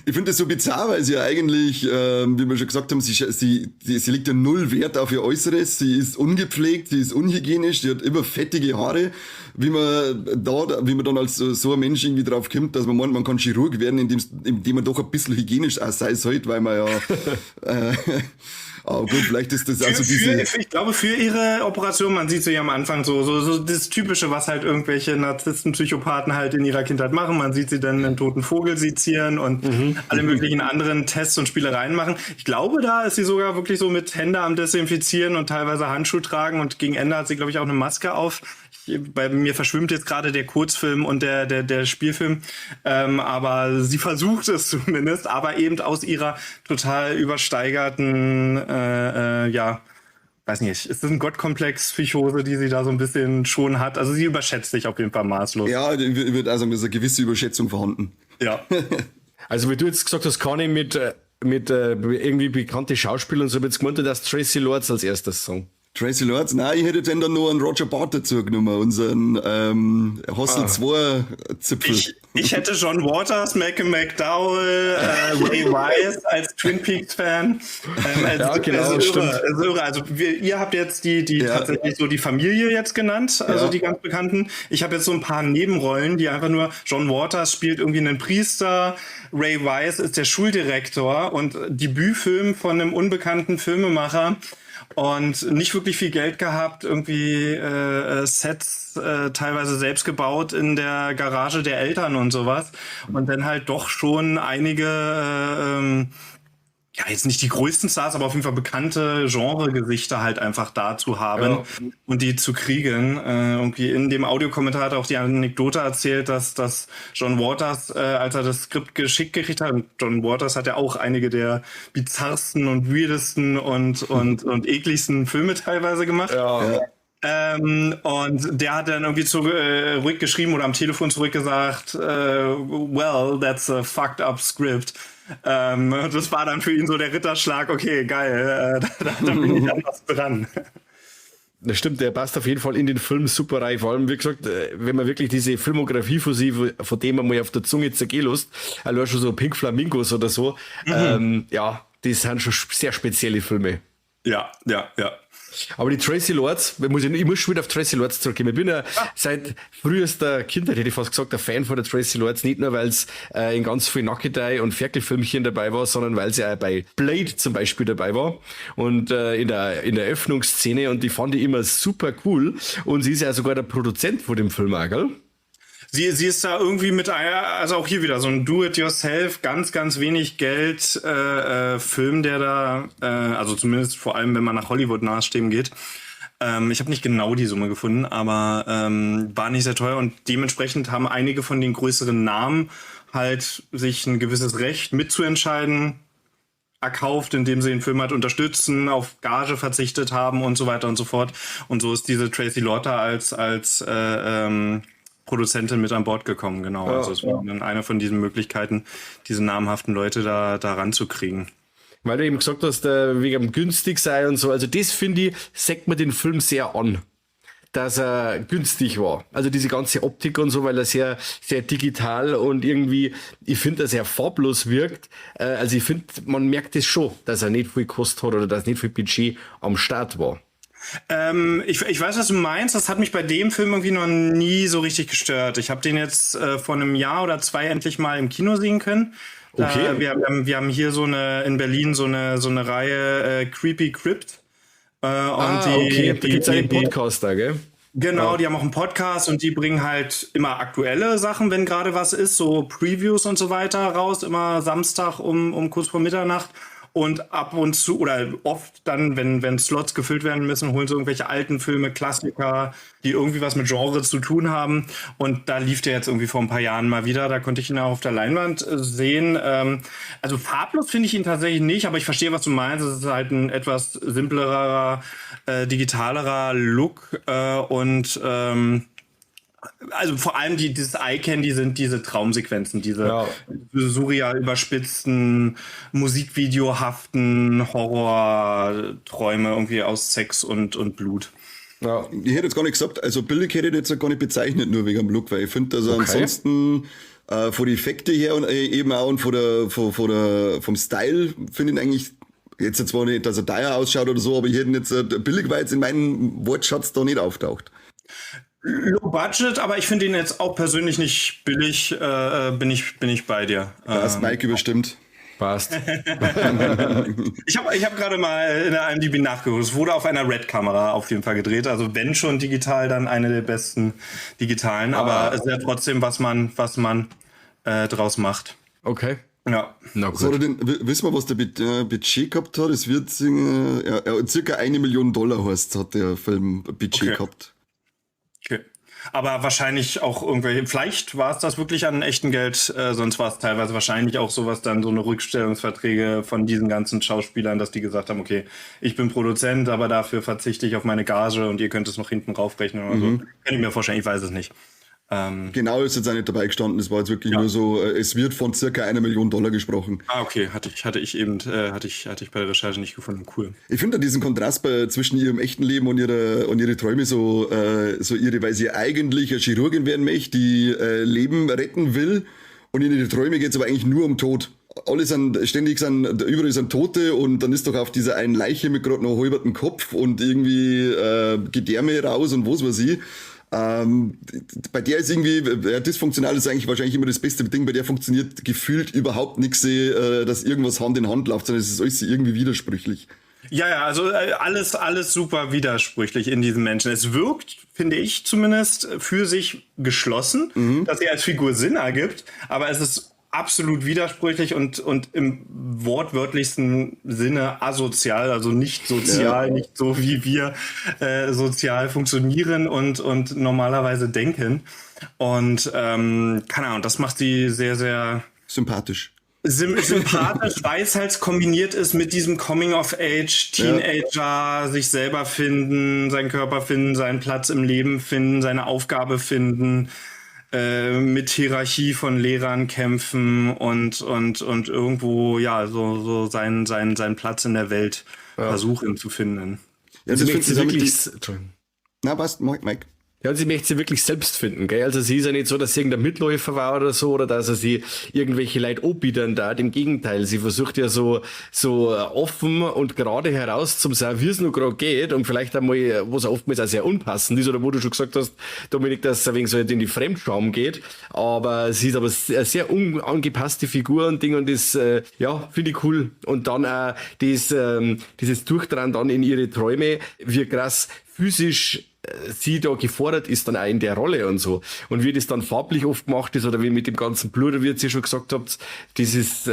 Ich finde das so bizarr, weil sie ja eigentlich, wie wir schon gesagt haben, sie legt ja null Wert auf ihr Äußeres, sie ist ungepflegt, sie ist unhygienisch, sie hat immer fettige Haare, wie man dann als so ein Mensch irgendwie drauf kommt, dass man meint, man kann Chirurg werden, indem man doch ein bisschen hygienisch auch sein sollte, weil man ja aber gut, vielleicht ist das also ich glaube, für ihre Operation, man sieht sie ja am Anfang so das Typische, was halt irgendwelche Narzissten, Psychopathen halt in ihrer Kindheit machen. Man sieht sie dann einen toten Vogel sezieren und alle möglichen anderen Tests und Spielereien machen. Ich glaube, da ist sie sogar wirklich so mit Hände am Desinfizieren und teilweise Handschuhe tragen und gegen Ende hat sie, glaube ich, auch eine Maske auf. Bei mir verschwimmt jetzt gerade der Kurzfilm und der Spielfilm, aber sie versucht es zumindest, aber eben aus ihrer total übersteigerten, weiß nicht, ist das ein Gottkomplex-Psychose, die sie da so ein bisschen schon hat? Also sie überschätzt sich auf jeden Fall maßlos. Ja, ich würde also sagen, da ist eine gewisse Überschätzung vorhanden. Ja. Also wie du jetzt gesagt hast, kann ich mit irgendwie bekannte Schauspieler und so jetzt gemeint, dass Tracy Lords als erstes sagen. Tracy Lords? Nein, ich hätte dann noch einen Roger Bart dazu genommen, unseren Hostel 2 Zipfel. Ich hätte John Waters, Malcolm McDowell, Ray Wise als Twin Peaks Fan. Ja, genau, stimmt. Also ihr habt jetzt die tatsächlich so die Familie jetzt genannt, also die ganz bekannten. Ich habe jetzt so ein paar Nebenrollen, die einfach nur, John Waters spielt irgendwie einen Priester, Ray Wise ist der Schuldirektor und Debütfilm von einem unbekannten Filmemacher. Und nicht wirklich viel Geld gehabt, irgendwie Sets teilweise selbst gebaut in der Garage der Eltern und sowas. Und dann halt doch schon einige, jetzt nicht die größten Stars, aber auf jeden Fall bekannte Genregesichter halt einfach da zu haben und die zu kriegen. Irgendwie in dem Audiokommentar hat auch die Anekdote erzählt, dass John Waters, als er das Skript geschickt gekriegt hat, und John Waters hat ja auch einige der bizarrsten und weirdesten und ekligsten Filme teilweise gemacht. Und der hat dann irgendwie zurückgeschrieben oder am Telefon zurückgesagt, well, that's a fucked up script. Das war dann für ihn so der Ritterschlag, okay, geil, da bin ich anders dran. Das stimmt, der passt auf jeden Fall in den Film super rein. Vor allem, wie gesagt, wenn man wirklich diese Filmografie von dem man mal auf der Zunge zergehen lässt, allein schon so Pink Flamingos oder so, die sind schon sehr spezielle Filme. Ja. Aber die Tracy Lords, ich muss schon wieder auf Tracy Lords zurückgehen. Ich bin ja seit frühester Kindheit, hätte ich fast gesagt, ein Fan von der Tracy Lords. Nicht nur, weil es in ganz vielen Nackedei und Ferkelfilmchen dabei war, sondern weil sie auch bei Blade zum Beispiel dabei war. Und in der Eröffnungsszene. Und die fand ich immer super cool. Und sie ist ja sogar der Produzent von dem Film auch, gell? Sie ist da irgendwie also auch hier wieder so ein Do-it-yourself, ganz, ganz wenig Geld Film, der da, also zumindest vor allem, wenn man nach Hollywood nachstehen geht. Ich habe nicht genau die Summe gefunden, aber war nicht sehr teuer und dementsprechend haben einige von den größeren Namen halt sich ein gewisses Recht mitzuentscheiden erkauft, indem sie den Film halt unterstützen, auf Gage verzichtet haben und so weiter und so fort. Und so ist diese Tracy Lords als Produzentin mit an Bord gekommen, genau. Ja, also es war dann eine von diesen Möglichkeiten, diese namhaften Leute da ranzukriegen. Weil du eben gesagt hast, wegen dem günstig sei und so. Also das, finde ich, sagt man den Film sehr an, dass er günstig war. Also diese ganze Optik und so, weil er sehr, sehr digital und irgendwie, ich finde, dass er farblos wirkt. Also ich finde, man merkt es schon, dass er nicht viel gekostet hat oder dass nicht viel Budget am Start war. Ich weiß, was du meinst. Das hat mich bei dem Film irgendwie noch nie so richtig gestört. Ich habe den jetzt vor einem Jahr oder zwei endlich mal im Kino sehen können. Okay. Wir haben hier in Berlin so eine Reihe Creepy Crypt. Okay, da gibt's einen Podcast da, gell? Genau, die haben auch einen Podcast und die bringen halt immer aktuelle Sachen, wenn gerade was ist, so Previews und so weiter raus, immer Samstag um kurz vor Mitternacht. Und ab und zu oder oft dann, wenn Slots gefüllt werden müssen, holen sie irgendwelche alten Filme, Klassiker, die irgendwie was mit Genre zu tun haben. Und da lief der jetzt irgendwie vor ein paar Jahren mal wieder. Da konnte ich ihn auch auf der Leinwand sehen. Also farblos finde ich ihn tatsächlich nicht, aber ich verstehe, was du meinst. Es ist halt ein etwas simplerer, digitalerer Look also vor allem dieses Eye-Candy sind diese Traumsequenzen, diese surreal überspitzten, musikvideohaften Horrorträume irgendwie aus Sex und Blut. Ja. Ich hätte jetzt gar nicht gesagt, also billig hätte ich jetzt gar nicht bezeichnet, nur wegen dem Look, weil ich finde, also ansonsten von den Effekten her und eben auch und vom Style finde ich ihn eigentlich jetzt zwar nicht, dass er teuer ausschaut oder so, aber ich hätte ihn jetzt billig, weil jetzt in meinem Wortschatz da nicht auftaucht. Low Budget, aber ich finde ihn jetzt auch persönlich nicht billig, bin ich bei dir. Da ist Mike überstimmt. Passt. Ich hab gerade mal in der IMDb nachgeguckt. Es wurde auf einer Red-Kamera auf jeden Fall gedreht. Also wenn schon digital, dann eine der besten digitalen. Aber es ist ja trotzdem, was man draus macht. Okay. Ja. Na gut. So, wissen wir, was der Budget gehabt hat? Es wird circa $1 Million hat der Film Budget gehabt. Okay. Aber wahrscheinlich auch irgendwelche, vielleicht war es das wirklich an echtem Geld, sonst war es teilweise wahrscheinlich auch sowas dann so eine Rückstellungsverträge von diesen ganzen Schauspielern, dass die gesagt haben, okay, ich bin Produzent, aber dafür verzichte ich auf meine Gage und ihr könnt es noch hinten raufrechnen oder so. Kann ich mir vorstellen, ich weiß es nicht. Genau ist jetzt auch nicht dabei gestanden, es war jetzt wirklich nur so, es wird von circa $1 Million gesprochen. Okay, hatte ich bei der Recherche nicht gefunden, cool. Ich finde diesen Kontrast zwischen ihrem echten Leben und ihre Träume so irre, weil sie eigentlich eine Chirurgin werden möchte, die Leben retten will und in ihre Träume geht es aber eigentlich nur um Tod. Alle überall sind Tote und dann ist doch auf dieser einen Leiche mit gerade noch halberten Kopf und irgendwie Gedärme raus und was weiß ich. Bei der ist irgendwie, dysfunktional ist eigentlich wahrscheinlich immer das beste Ding, bei der funktioniert gefühlt überhaupt nichts, dass irgendwas Hand in Hand läuft, sondern es ist alles irgendwie widersprüchlich. Ja, also alles super widersprüchlich in diesem Menschen. Es wirkt, finde ich zumindest, für sich geschlossen, dass er als Figur Sinn ergibt, aber es ist absolut widersprüchlich und im wortwörtlichsten Sinne asozial, also nicht sozial, nicht so wie wir sozial funktionieren und normalerweise denken. Und keine Ahnung, das macht sie sehr, sehr sympathisch. Sympathisch, weil es halt kombiniert ist mit diesem Coming-of-Age, Teenager, sich selber finden, seinen Körper finden, seinen Platz im Leben finden, seine Aufgabe finden, mit Hierarchie von Lehrern kämpfen und irgendwo so seinen Platz in der Welt versuchen zu finden. Ja, das finde ich wirklich. Na, passt, Mike. Ja, und sie möchte sie wirklich selbst finden, gell? Also sie ist ja nicht so, dass sie irgendein Mitläufer war oder so, oder dass er sie irgendwelche Leute anbietern da. Im Gegenteil, sie versucht ja so offen und gerade heraus zum sagen, wie es nur gerade geht und vielleicht einmal, was oftmals auch sehr unpassend ist, oder wo du schon gesagt hast, Dominik, dass es ein wenig so in die Fremdscham geht. Aber sie ist aber eine sehr unangepasste Figur und Ding und das, finde ich cool. Und dann auch dieses Durchdrehen dann in ihre Träume, wie krass physisch sie da gefordert ist dann auch in der Rolle und so. Und wie das dann farblich oft gemacht ist oder wie mit dem ganzen Blut, wie ihr schon gesagt habt, das ist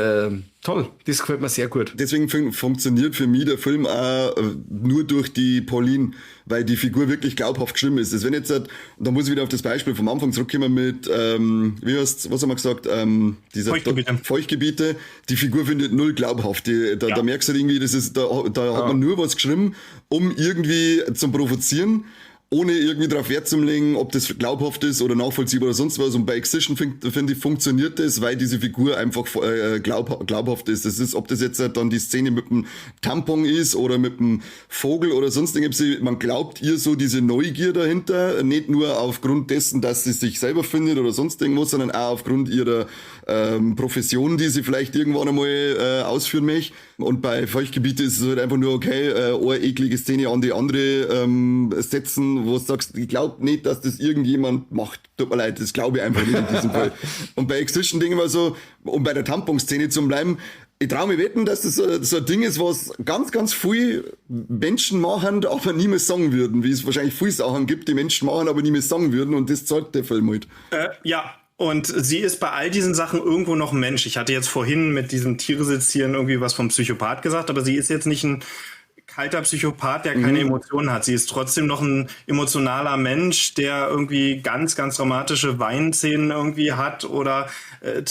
toll. Das gefällt mir sehr gut. Deswegen funktioniert für mich der Film auch nur durch die Pauline, weil die Figur wirklich glaubhaft geschrieben ist. Das wenn jetzt, da muss ich wieder auf das Beispiel vom Anfang zurückkommen mit, was haben wir gesagt, dieser Feuchtgebiete. Die Figur findet null glaubhaft. Da merkst du irgendwie, da hat man nur was geschrieben, um irgendwie zum Provozieren, ohne irgendwie darauf Wert zu legen, ob das glaubhaft ist oder nachvollziehbar oder sonst was. Und bei Excision finde ich, funktioniert das, weil diese Figur einfach glaubhaft ist. Das ist, ob das jetzt dann die Szene mit dem Tampon ist oder mit dem Vogel oder sonst irgendwas. Man glaubt ihr so diese Neugier dahinter, nicht nur aufgrund dessen, dass sie sich selber findet oder sonst irgendwas, sondern auch aufgrund ihrer Profession, die sie vielleicht irgendwann einmal ausführen möchte. Und bei Feuchtgebiete ist es halt einfach nur, okay, eine eklige Szene an die andere setzen Sachen, wo du sagst, ich glaube nicht, dass das irgendjemand macht. Tut mir leid, das glaube ich einfach nicht in diesem Fall. Und bei Exhibition denke ich mal so, um bei der Tampon-Szene zu bleiben, ich traue mich wetten, dass das so ein Ding ist, was ganz, ganz viele Menschen machen, aber nie mehr sagen würden. Wie es wahrscheinlich viele Sachen gibt, die Menschen machen, aber nie mehr sagen würden. Und das zeigt der Film halt. Ja. Und sie ist bei all diesen Sachen irgendwo noch ein Mensch. Ich hatte jetzt vorhin mit diesem Tiere sezieren irgendwie was vom Psychopath gesagt, aber sie ist jetzt nicht ein kalter Psychopath, der keine Emotionen hat. Sie ist trotzdem noch ein emotionaler Mensch, der irgendwie ganz, ganz dramatische Weinszenen irgendwie hat oder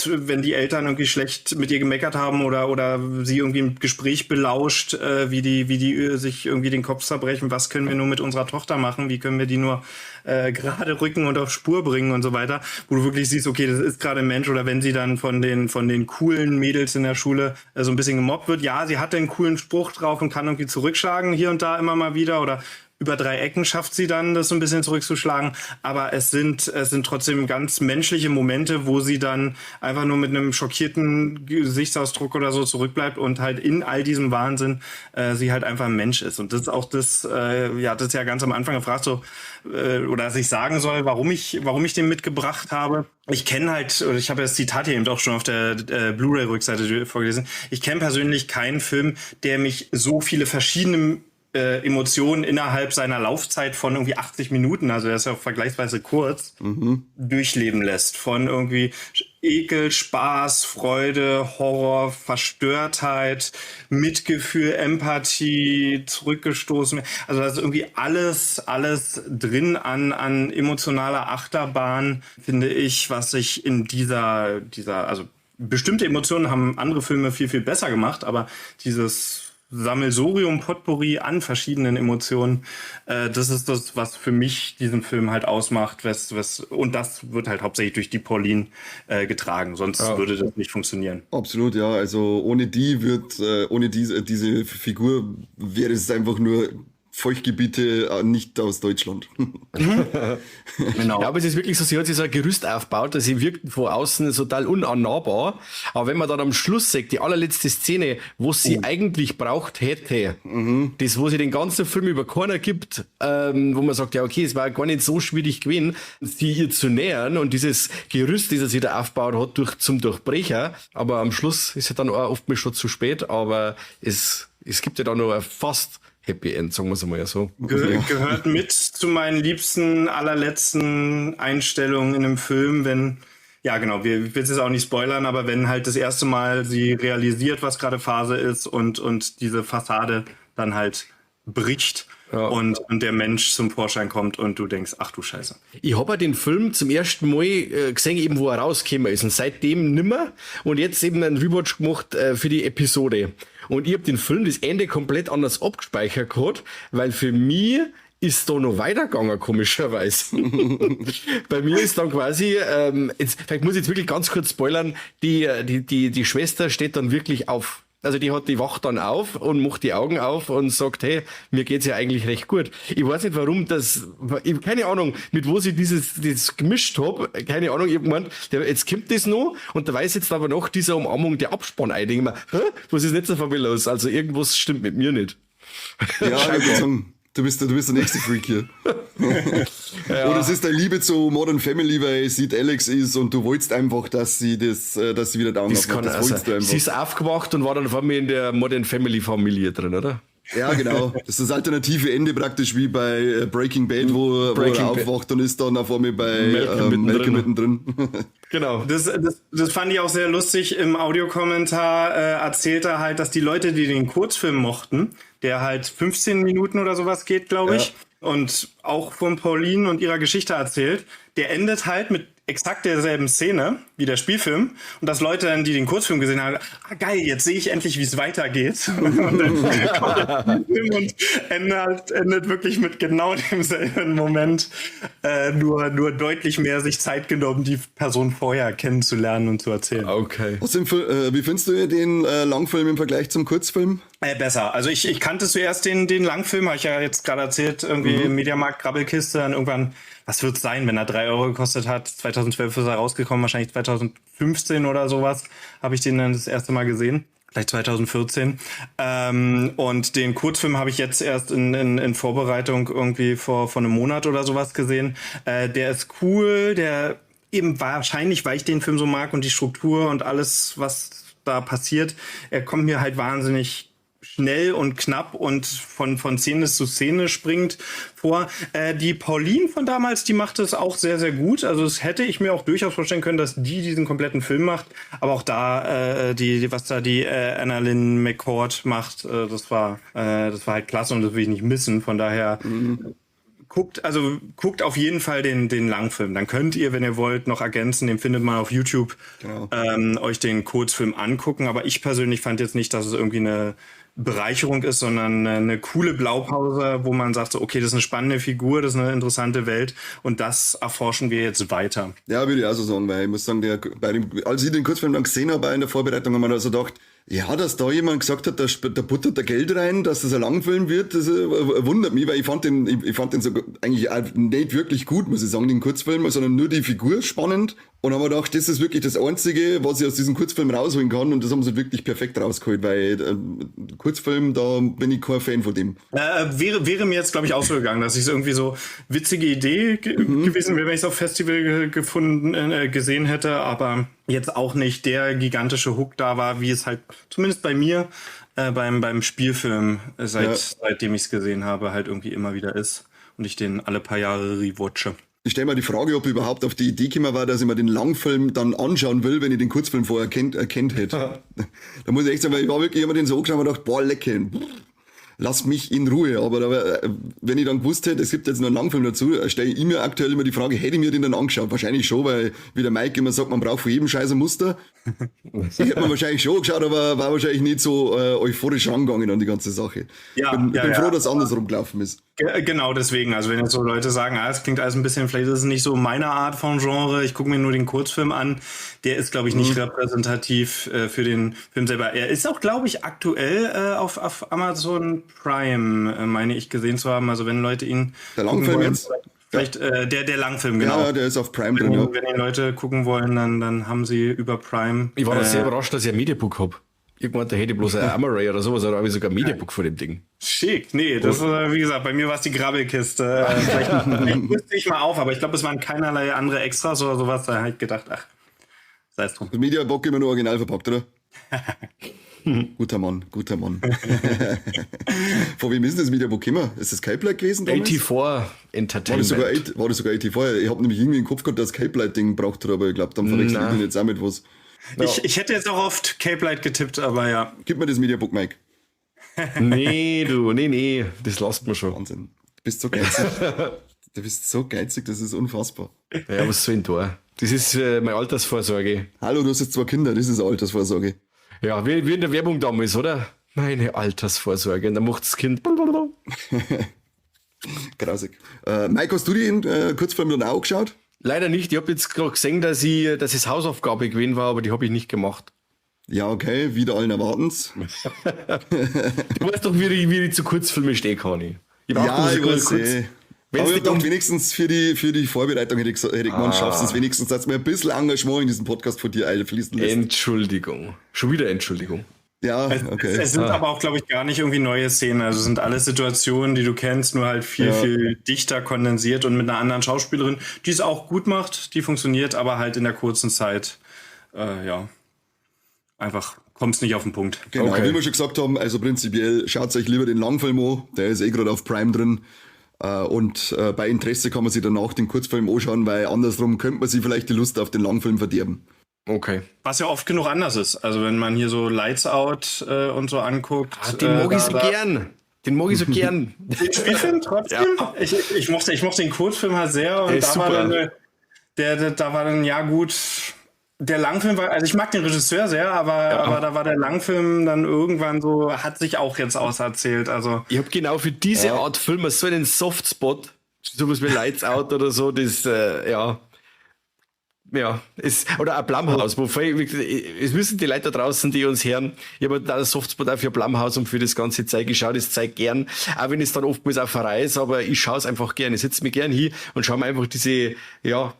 wenn die Eltern irgendwie schlecht mit ihr gemeckert haben oder sie irgendwie im Gespräch belauscht, wie die sich irgendwie den Kopf zerbrechen, was können wir nur mit unserer Tochter machen, wie können wir die nur gerade rücken und auf Spur bringen und so weiter, wo du wirklich siehst, okay, das ist gerade ein Mensch, oder wenn sie dann von den coolen Mädels in der Schule so ein bisschen gemobbt wird, ja, sie hat einen coolen Spruch drauf und kann irgendwie zurückschlagen hier und da immer mal wieder, oder über 3 Ecken schafft sie dann, das so ein bisschen zurückzuschlagen. Aber es sind trotzdem ganz menschliche Momente, wo sie dann einfach nur mit einem schockierten Gesichtsausdruck oder so zurückbleibt und halt in all diesem Wahnsinn sie halt einfach ein Mensch ist. Und das ist auch das, das ist ja ganz am Anfang gefragt, so, oder dass ich sagen soll, warum ich den mitgebracht habe. Ich kenne halt, oder ich habe das Zitat hier eben auch schon auf der Blu-ray-Rückseite vorgelesen, ich kenne persönlich keinen Film, der mich so viele verschiedene Emotionen innerhalb seiner Laufzeit von irgendwie 80 Minuten, also er ist ja auch vergleichsweise kurz, durchleben lässt. Von irgendwie Ekel, Spaß, Freude, Horror, Verstörtheit, Mitgefühl, Empathie, zurückgestoßen. Also da ist irgendwie alles drin an emotionaler Achterbahn, finde ich, was sich in dieser, also bestimmte Emotionen haben andere Filme viel, viel besser gemacht, aber dieses Sammelsurium, Potpourri an verschiedenen Emotionen, das ist das, was für mich diesen Film halt ausmacht, und das wird halt hauptsächlich durch die Pauline getragen, sonst würde das nicht funktionieren. Absolut, ja, also ohne diese Figur wäre es einfach nur Feuchtgebiete nicht aus Deutschland. Genau. Ja, aber es ist wirklich so, sie hat sich so ein Gerüst aufgebaut, dass sie wirkt von außen total unannahbar. Aber wenn man dann am Schluss sagt, die allerletzte Szene, wo sie eigentlich braucht hätte, das, wo sie den ganzen Film über keiner gibt, wo man sagt, ja okay, es war gar nicht so schwierig gewesen, sie ihr zu nähern und dieses Gerüst, das sie da aufgebaut hat, zum Durchbrecher. Aber am Schluss ist ja dann auch oftmals schon zu spät, aber es gibt ja da noch fast Happy End, sagen wir es mal so. Gehört mit zu meinen liebsten, allerletzten Einstellungen in einem Film, wenn, ja genau, wir will es jetzt auch nicht spoilern, aber wenn halt das erste Mal sie realisiert, was gerade Phase ist und diese Fassade dann halt bricht. Ja. Und der Mensch zum Vorschein kommt und du denkst, ach du Scheiße. Ich habe den Film zum ersten Mal gesehen, eben wo er rausgekommen ist und seitdem nimmer und jetzt eben einen Rewatch gemacht für die Episode. Und ich habe den Film das Ende komplett anders abgespeichert gehabt, weil für mich ist da noch weitergegangen, komischerweise. Bei mir ist dann quasi, vielleicht muss ich jetzt wirklich ganz kurz spoilern, die Schwester steht dann wirklich auf. Also die wacht dann auf und macht die Augen auf und sagt, hey, mir geht's ja eigentlich recht gut. Ich weiß nicht, warum ich keine Ahnung, mit wo sie das gemischt hab, keine Ahnung, irgendwann, jetzt kommt das noch und da weiß jetzt aber noch dieser Umarmung der Abspann ein. Ich denke mir, was ist nicht so von mir los? Also irgendwas stimmt mit mir nicht. Ja, ich würde sagen, du bist der nächste Freak hier. Ja. Oder es ist deine Liebe zu Modern Family, weil sie Alex ist und du wolltest einfach, dass sie wieder down das kann also, sie ist aufgewacht und war dann vor mir in der Modern Family Familie drin, oder? Ja, genau. Das ist das alternative Ende praktisch wie bei Breaking Bad, wo er aufwacht und ist dann auf einmal bei Malcolm mittendrin. Genau. Das fand ich auch sehr lustig. Im Audiokommentar erzählt er halt, dass die Leute, die den Kurzfilm mochten, der halt 15 Minuten oder sowas geht, glaube ich, und auch von Pauline und ihrer Geschichte erzählt, der endet halt mit exakt derselben Szene wie der Spielfilm und dass Leute dann, die den Kurzfilm gesehen haben, geil, jetzt sehe ich endlich, wie es weitergeht. Und dann kommt der Spielfilm und endet wirklich mit genau demselben Moment, nur deutlich mehr sich Zeit genommen, die Person vorher kennenzulernen und zu erzählen. Okay. Wie findest du den Langfilm im Vergleich zum Kurzfilm? Besser. Also ich kannte zuerst den Langfilm, habe ich ja jetzt gerade erzählt, irgendwie im Mediamarkt Grabbelkiste, dann irgendwann, was wird es sein, wenn er 3 Euro gekostet hat? 2012 ist er rausgekommen, wahrscheinlich 2015 oder sowas, habe ich den dann das erste Mal gesehen. vielleicht 2014. Und den Kurzfilm habe ich jetzt erst in Vorbereitung irgendwie vor einem Monat oder sowas gesehen. Der ist cool, der eben wahrscheinlich, weil ich den Film so mag und die Struktur und alles, was da passiert, er kommt mir halt wahnsinnig schnell und knapp und von Szene zu Szene springt vor. Die Pauline von damals, die macht es auch sehr, sehr gut. Also das hätte ich mir auch durchaus vorstellen können, dass die diesen kompletten Film macht. Aber auch da, was da die Annalyn McCord macht, das war halt klasse und das will ich nicht missen. Von daher guckt auf jeden Fall den Langfilm. Dann könnt ihr, wenn ihr wollt, noch ergänzen. Den findet man auf YouTube. Genau. Euch den Kurzfilm angucken. Aber ich persönlich fand jetzt nicht, dass es irgendwie eine Bereicherung ist, sondern eine coole Blaupause, wo man sagt, so, okay, das ist eine spannende Figur, das ist eine interessante Welt und das erforschen wir jetzt weiter. Ja, würde ich auch so sagen, weil ich muss sagen, als ich den Kurzfilm dann gesehen habe in der Vorbereitung, haben wir also gedacht, ja, dass da jemand gesagt hat, da buttert der Geld rein, dass das ein Langfilm wird, das wundert mich, weil ich fand den so eigentlich auch nicht wirklich gut, muss ich sagen, den Kurzfilm, sondern nur die Figur spannend. Und haben wir gedacht, das ist wirklich das Einzige, was ich aus diesem Kurzfilm rausholen kann. Und das haben sie wirklich perfekt rausgeholt, weil Kurzfilm, da bin ich kein Fan von dem. Wäre mir jetzt, glaube ich, auch so gegangen, dass ich es irgendwie so witzige Idee gewesen wäre, wenn ich es auf Festival gesehen hätte, aber jetzt auch nicht der gigantische Hook da war, wie es halt zumindest bei mir beim Spielfilm, seitdem ich es gesehen habe, halt irgendwie immer wieder ist und ich den alle paar Jahre rewatche. Ich stelle mir die Frage, ob ich überhaupt auf die Idee gekommen war, dass ich mir den Langfilm dann anschauen will, wenn ich den Kurzfilm vorher erkennt hätte. Da muss ich echt sagen, weil ich war wirklich immer den so angeschaut und gedacht, boah, lecker, lass mich in Ruhe. Aber wenn ich dann gewusst hätte, es gibt jetzt noch einen Langfilm dazu, stelle ich mir aktuell immer die Frage, hätte ich mir den dann angeschaut? Wahrscheinlich schon, weil wie der Mike immer sagt, man braucht von jedem Scheiß ein Muster. Ich hätte mir wahrscheinlich schon geschaut, aber war wahrscheinlich nicht so euphorisch rangegangen an die ganze Sache. Ich bin froh, dass es andersrum gelaufen ist. Genau deswegen, also wenn jetzt so Leute sagen, es klingt alles ein bisschen, vielleicht ist es nicht so meine Art von Genre, ich gucke mir nur den Kurzfilm an, der ist, glaube ich, nicht repräsentativ für den Film selber. Er ist auch, glaube ich, aktuell auf Amazon Prime, meine ich, gesehen zu haben, also wenn Leute ihn der Langfilm jetzt? Vielleicht der Langfilm, genau. Ja, der ist auf Prime drin, Wenn die Leute gucken wollen, dann haben sie über Prime. Ich war da sehr überrascht, dass ich ein Mediabook habe. Irgendwann, da hätte ich bloß ein Amaray oder sowas, oder habe ich sogar ein Mediabook von dem Ding. Schick, nee, das wie gesagt, bei mir war es die Grabbelkiste. Vielleicht müsste ich mal auf, aber ich glaube, es waren keinerlei andere Extras oder sowas. Da habe ich gedacht, sei es drum. Das Mediabook immer nur original verpackt, oder? Guter Mann. Von wem ist denn das Mediabook immer? Ist das Cape Light gewesen damals? 84 Entertainment. War das sogar 84? Ich habe nämlich irgendwie im Kopf gehabt, dass das Cape Light Ding braucht, aber ich glaube, dann verwechselt ich den jetzt auch mit was. Ja. Ich hätte jetzt auch oft Cape Light getippt, aber ja. Gib mir das Mediabook, Mike. Nee, das lasst man schon. Wahnsinn. Du bist so geizig. Das ist unfassbar. Ja, was soll ich da? Das ist meine Altersvorsorge. Hallo, du hast jetzt 2 Kinder, das ist eine Altersvorsorge. Ja, wie in der Werbung damals, oder? Meine Altersvorsorge. Und dann macht das Kind. Grausig. Mike, hast du den Kurzfilm dann auch geschaut? Leider nicht. Ich habe jetzt gerade gesehen, dass es Hausaufgabe gewesen war, aber die habe ich nicht gemacht. Ja, okay, wieder allen Erwartens. Du weißt doch, wie ich zu Kurzfilmen stehe, Kani. Ich weiß aber ich dachte, wenigstens für die Vorbereitung hätte ich gemeint, schaffst du es wenigstens, dass mir ein bisschen Engagement in diesen Podcast von dir fließen lässt. Entschuldigung. Schon wieder Entschuldigung. Ja, okay. Es sind aber auch, glaube ich, gar nicht irgendwie neue Szenen. Also es sind alles Situationen, die du kennst, nur halt viel dichter kondensiert und mit einer anderen Schauspielerin, die es auch gut macht, die funktioniert, aber halt in der kurzen Zeit, einfach kommst nicht auf den Punkt. Genau, wie wir schon gesagt haben, also prinzipiell schaut euch lieber den Langfilm an, der ist gerade auf Prime drin. Und bei Interesse kann man sich danach den Kurzfilm anschauen, weil andersrum könnte man sich vielleicht die Lust auf den Langfilm verderben. Okay. Was ja oft genug anders ist. Also wenn man hier so Lights Out und so anguckt. Den mag ich so gern. Den mag ich so gern. Den Spielfilm trotzdem? Ja. Ich mochte den Kurzfilm halt sehr. Und da war dann, ja gut. Der Langfilm war, also ich mag den Regisseur sehr, aber da war der Langfilm dann irgendwann so, hat sich auch jetzt auserzählt. Also ich habe genau für diese Art Filme so einen Softspot, sowas wie Lights Out oder so, das, oder ein Blumhouse, es wissen die Leute da draußen, die uns hören, ich habe da einen Softspot auch für Blumhouse und für das ganze Zeug, ich schaue das Zeug gern, auch wenn es dann oftmals auch verreist, aber ich schaue es einfach gern, ich setze mich gern hin und schaue mir einfach diese,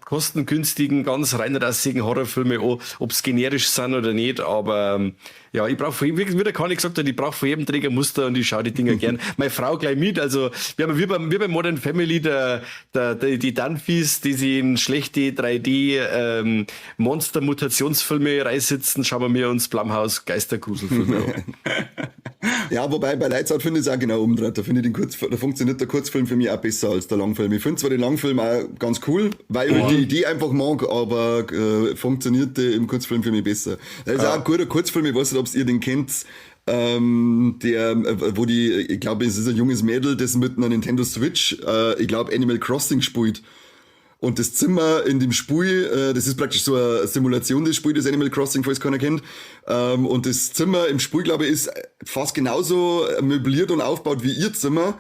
kostengünstigen, ganz reinrassigen Horrorfilme an, ob es generisch sind oder nicht, aber Ja, ich brauche, wie der Conny gesagt hat, ich brauche von jedem Träger Muster und ich schaue die Dinger gern. Meine Frau gleich mit, also wir haben wie bei Modern Family die Dunphys, die sie in schlechte 3D Monster-Mutationsfilme reinsitzen, schauen wir uns Blumhouse Geistergruselfilme an. Ja, wobei bei Lights finde ich es auch genau umdreht. Da finde ich da funktioniert der Kurzfilm für mich auch besser als der Langfilm. Ich finde zwar den Langfilm auch ganz cool, weil ich die Idee einfach mag, aber funktioniert der im Kurzfilm für mich besser. Das ist auch ein guter Kurzfilm, ich weiß nicht, ob ihr den kennt. Ich glaube, es ist ein junges Mädel, das mit einer Nintendo Switch, ich glaube, Animal Crossing spielt. Und das Zimmer in dem Spiel, das ist praktisch so eine Simulation des Spiels, das Animal Crossing, falls keiner kennt. Und das Zimmer im Spiel, glaube ich, ist fast genauso möbliert und aufgebaut wie ihr Zimmer.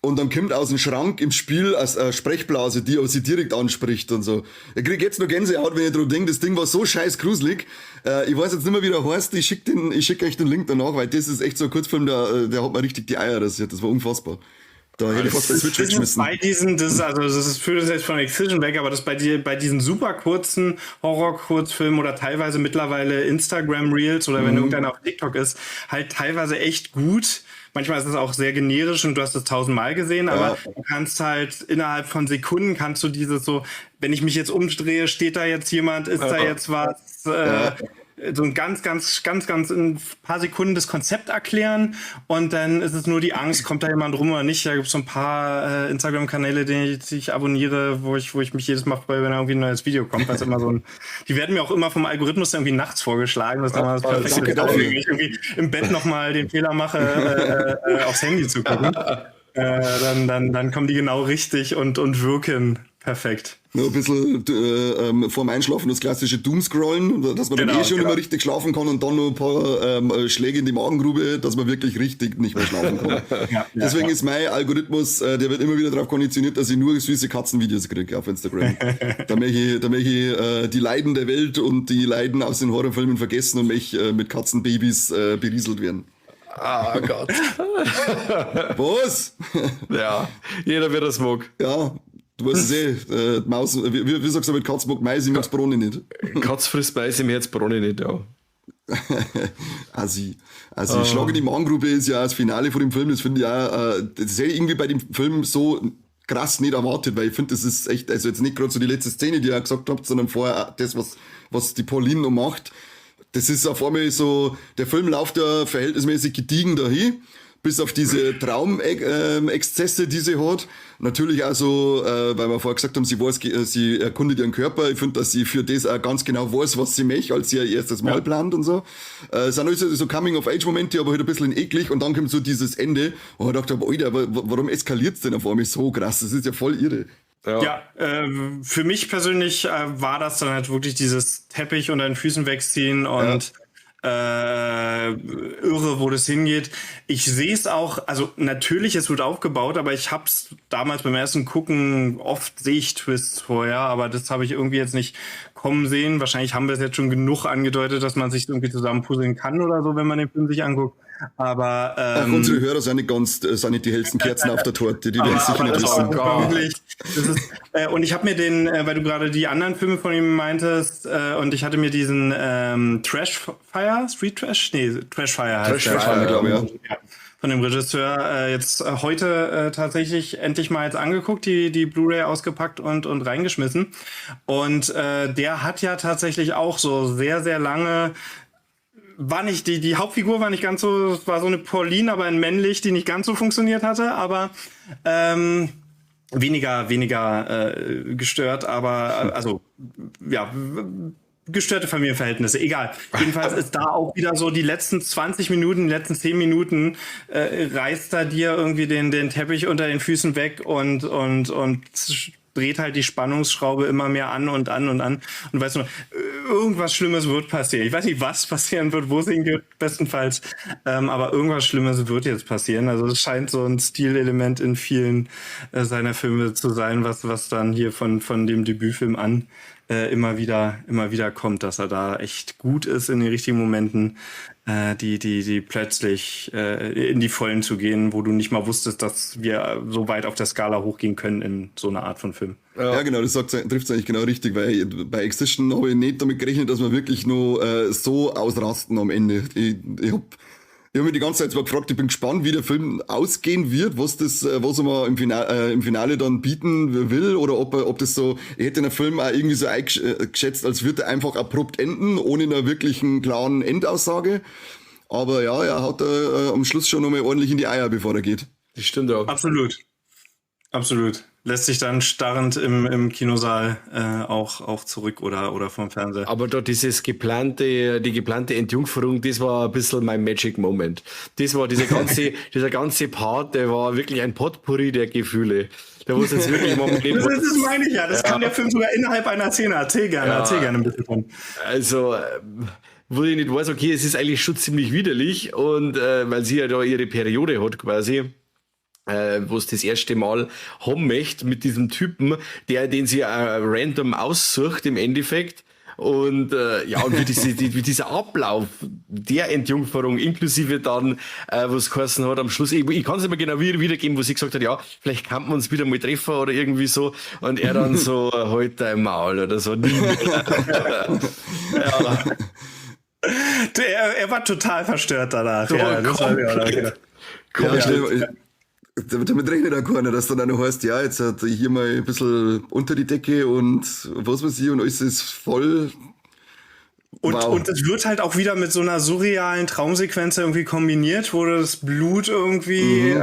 Und dann kommt aus dem Schrank im Spiel eine Sprechblase, die aber sie direkt anspricht und so. Ich krieg jetzt nur Gänsehaut, wenn ich dran denke, das Ding war so scheiß gruselig. Ich weiß jetzt nicht mehr, wie der heißt, ich schick euch den Link danach, weil das ist echt so ein Kurzfilm, der hat mir richtig die Eier rasiert, das war unfassbar. Da hätte ich fast den Switch weggeschmissen. Das ist führt es jetzt von Excision weg, aber das bei diesen super kurzen Horror-Kurzfilmen oder teilweise mittlerweile Instagram-Reels oder wenn irgendeiner auf TikTok ist, halt teilweise echt gut. Manchmal ist es auch sehr generisch und du hast es 1000-mal gesehen, aber du kannst halt innerhalb von Sekunden kannst du dieses so, wenn ich mich jetzt umdrehe, steht da jetzt jemand, ist da jetzt was, so ein ganz in ein paar Sekunden das Konzept erklären und dann ist es nur die Angst, kommt da jemand rum oder nicht. Da gibt es so ein paar Instagram-Kanäle, die ich abonniere, wo ich mich jedes Mal freue, wenn da irgendwie ein neues Video kommt. Weil immer die werden mir auch immer vom Algorithmus irgendwie nachts vorgeschlagen. Das ist immer das perfekte Video, wenn ich irgendwie im Bett nochmal den Fehler mache, aufs Handy zu gucken. Dann kommen die genau richtig und wirken perfekt. Nur ein bisschen vorm Einschlafen das klassische Doomscrollen, dass man dann schon immer richtig schlafen kann und dann noch ein paar Schläge in die Magengrube, dass man wirklich richtig nicht mehr schlafen kann. Deswegen ist mein Algorithmus, der wird immer wieder darauf konditioniert, dass ich nur süße Katzenvideos kriege auf Instagram. Da möchte ich die Leiden der Welt und die Leiden aus den Horrorfilmen vergessen und möchte mit Katzenbabys berieselt werden. Ah Gott. Was? Ja, jeder wird das mag. Ja. Du weißt es Maus, wie sagst du mit Katz mag Mais im Herz Brone nicht? Katz frisst Mais im Herz Brone nicht, ja. Also Schlag in die Magengrube ist ja das Finale von dem Film, das finde ich auch, das hätte ich irgendwie bei dem Film so krass nicht erwartet, weil ich finde, das ist echt, also jetzt nicht gerade so die letzte Szene, die ihr gesagt habt, sondern vorher das, was die Pauline noch macht. Das ist auf einmal so, der Film läuft ja verhältnismäßig gediegen dahin. Bis auf diese Traumexzesse, die sie hat. Natürlich auch so, weil wir vorher gesagt haben, sie erkundet ihren Körper. Ich finde, dass sie für das auch ganz genau weiß, was sie möchte, als sie ihr erstes Mal plant und so. Es sind also so Coming-of-Age-Momente, aber halt ein bisschen eklig. Und dann kommt so dieses Ende, wo ich dachte, Alter, warum eskaliert's denn auf einmal so krass? Das ist ja voll irre. Ja, für mich persönlich war das dann halt wirklich dieses Teppich unter den Füßen wegziehen und irre, wo das hingeht. Ich sehe es auch, also natürlich, es wird aufgebaut, aber ich hab's damals beim ersten Gucken, oft sehe ich Twists vorher, aber das habe ich irgendwie jetzt nicht kommen sehen. Wahrscheinlich haben wir es jetzt schon genug angedeutet, dass man sich irgendwie zusammenpuzzeln kann oder so, wenn man den Film sich anguckt. Aber unsere Hörer sind nicht die hellsten Kerzen auf der Torte, die werden sicher nicht wissen. Und ich habe mir weil du gerade die anderen Filme von ihm meintest, und ich hatte mir diesen Trashfire, Street Trash? Nee, Trashfire heißt Trashfire, glaube ich, ja. Von dem Regisseur jetzt heute tatsächlich endlich mal jetzt angeguckt, die Blu-ray ausgepackt und reingeschmissen. Und der hat ja tatsächlich auch so sehr, sehr lange war nicht, die Hauptfigur war nicht ganz so, es war so eine Pauline, aber ein männlich, die nicht ganz so funktioniert hatte, aber weniger gestört, aber also ja, gestörte Familienverhältnisse, egal. Jedenfalls ist da auch wieder so die letzten 20 Minuten, die letzten 10 Minuten reißt da dir irgendwie den Teppich unter den Füßen weg und dreht halt die Spannungsschraube immer mehr an und an und an. Und weißt du, irgendwas Schlimmes wird passieren. Ich weiß nicht, was passieren wird, wo es hingeht, bestenfalls. Aber irgendwas Schlimmes wird jetzt passieren. Also es scheint so ein Stilelement in vielen seiner Filme zu sein, was dann hier von dem Debütfilm an immer wieder kommt, dass er da echt gut ist in den richtigen Momenten. die plötzlich in die Vollen zu gehen, wo du nicht mal wusstest, dass wir so weit auf der Skala hochgehen können in so einer Art von Film. Ja, genau, das trifft es eigentlich genau richtig, weil bei Extinction habe ich nicht damit gerechnet, dass wir wirklich nur so ausrasten am Ende. Ich hab mich die ganze Zeit zwar gefragt, ich bin gespannt, wie der Film ausgehen wird, was er mal im Finale dann bieten will, oder ob das so, ich hätte den Film auch irgendwie so eingeschätzt, als würde er einfach abrupt enden, ohne einer wirklichen klaren Endaussage. Aber ja, er hat am Schluss schon nochmal ordentlich in die Eier, bevor er geht. Das stimmt auch. Absolut. Lässt sich dann starrend im Kinosaal auch zurück oder vom Fernseher. Aber da die geplante Entjungferung, das war ein bisschen mein Magic Moment. Das war dieser ganze Part, der war wirklich ein Potpourri der Gefühle. Da muss jetzt wirklich mal mit das meine ich ja. Das kann der Film sogar innerhalb einer Szene. Erzähl gerne ein bisschen von. Also, wo ich nicht weiß, okay, es ist eigentlich schon ziemlich widerlich und weil sie ja da ihre Periode hat quasi, wo es das erste Mal haben möchte mit diesem Typen, den sie random aussucht im Endeffekt. Und und wie dieser Ablauf der Entjungferung inklusive dann, was geheißen hat am Schluss, ich kann es nicht mehr genau wiedergeben, wo sie gesagt hat, ja, vielleicht kann man uns wieder mal treffen oder irgendwie so. Und er dann so, halt dein Maul oder so. Ja. Er war total verstört danach. Ja, das war damit rechnet auch keiner, dass dann auch noch heißt, ja, jetzt hat hier mal ein bisschen unter die Decke und was weiß ich und alles ist voll. Und es wird halt auch wieder mit so einer surrealen Traumsequenz irgendwie kombiniert, wo das Blut irgendwie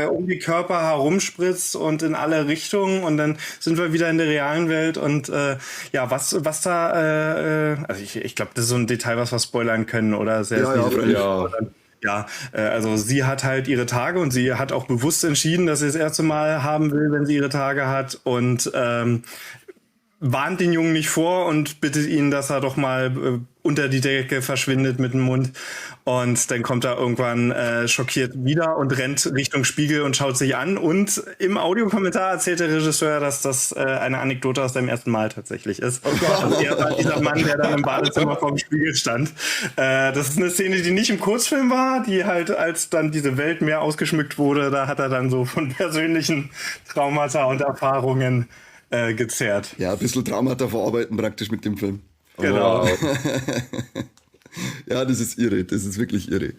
um die Körper herumspritzt und in alle Richtungen und dann sind wir wieder in der realen Welt und was da, also ich glaube, das ist so ein Detail, was wir spoilern können oder Ja, also sie hat halt ihre Tage und sie hat auch bewusst entschieden, dass sie das erste Mal haben will, wenn sie ihre Tage hat und warnt den Jungen nicht vor und bittet ihn, dass er doch mal unter die Decke verschwindet mit dem Mund. Und dann kommt er irgendwann schockiert wieder und rennt Richtung Spiegel und schaut sich an. Und im Audiokommentar erzählt der Regisseur, dass das eine Anekdote aus seinem ersten Mal tatsächlich ist. Also er war dieser Mann, der dann im Badezimmer vorm Spiegel stand. Das ist eine Szene, die nicht im Kurzfilm war, die halt, als dann diese Welt mehr ausgeschmückt wurde, da hat er dann so von persönlichen Traumata und Erfahrungen gezerrt. Ja, ein bisschen Traumata verarbeiten praktisch mit dem Film. Genau. Wow. Ja, das ist irre. Das ist wirklich irre.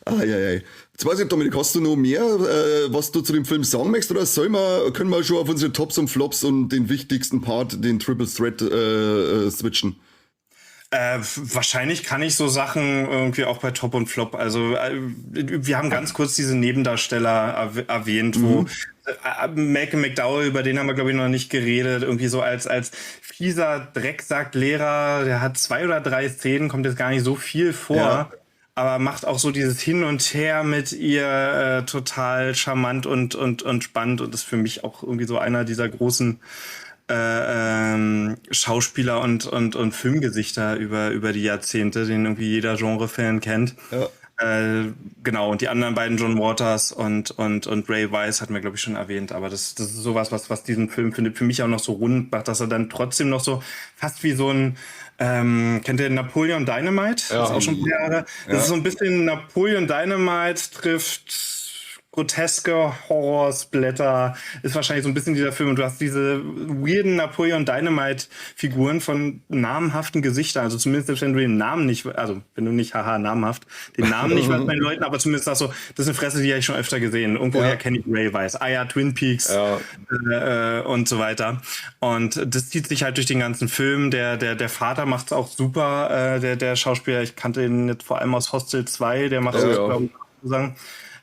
Jetzt weiß ich nicht, Dominik, hast du noch mehr, was du zu dem Film sagen möchtest? Oder können wir schon auf unsere Tops und Flops und den wichtigsten Part, den Triple Threat, switchen? Wahrscheinlich kann ich so Sachen irgendwie auch bei Top und Flop. Also wir haben ganz kurz diese Nebendarsteller erwähnt, wo Malcolm McDowell, über den haben wir, glaube ich, noch nicht geredet, irgendwie so als fieser Drecksacklehrer, der hat 2 oder 3 Szenen, kommt jetzt gar nicht so viel vor, aber macht auch so dieses Hin und Her mit ihr total charmant und spannend und ist für mich auch irgendwie so einer dieser großen Schauspieler und Filmgesichter über die Jahrzehnte, den irgendwie jeder Genre-Fan kennt. Ja. Genau, und die anderen beiden, John Waters und Ray Wise, hatten wir, glaube ich, schon erwähnt. Aber das ist sowas, was diesen Film findet für mich auch noch so rund macht, dass er dann trotzdem noch so fast wie so ein kennt ihr Napoleon Dynamite? Ja. Das ist auch schon ein paar Jahre. Das ist so ein bisschen Napoleon Dynamite trifft groteske Horrorsblätter, ist wahrscheinlich so ein bisschen dieser Film. Und du hast diese weirden Napoleon Dynamite-Figuren von namhaften Gesichtern. Also zumindest, wenn du den Namen nicht, also wenn du nicht, namhaft, den Namen nicht weißt bei den Leuten, aber zumindest sagst du, das ist eine Fresse, die habe ich schon öfter gesehen. Irgendwoher kenne ich Ray Wise, Twin Peaks und so weiter. Und das zieht sich halt durch den ganzen Film. Der Vater macht es auch super, der Schauspieler. Ich kannte ihn jetzt vor allem aus Hostel 2, der macht es, glaube ich, sozusagen.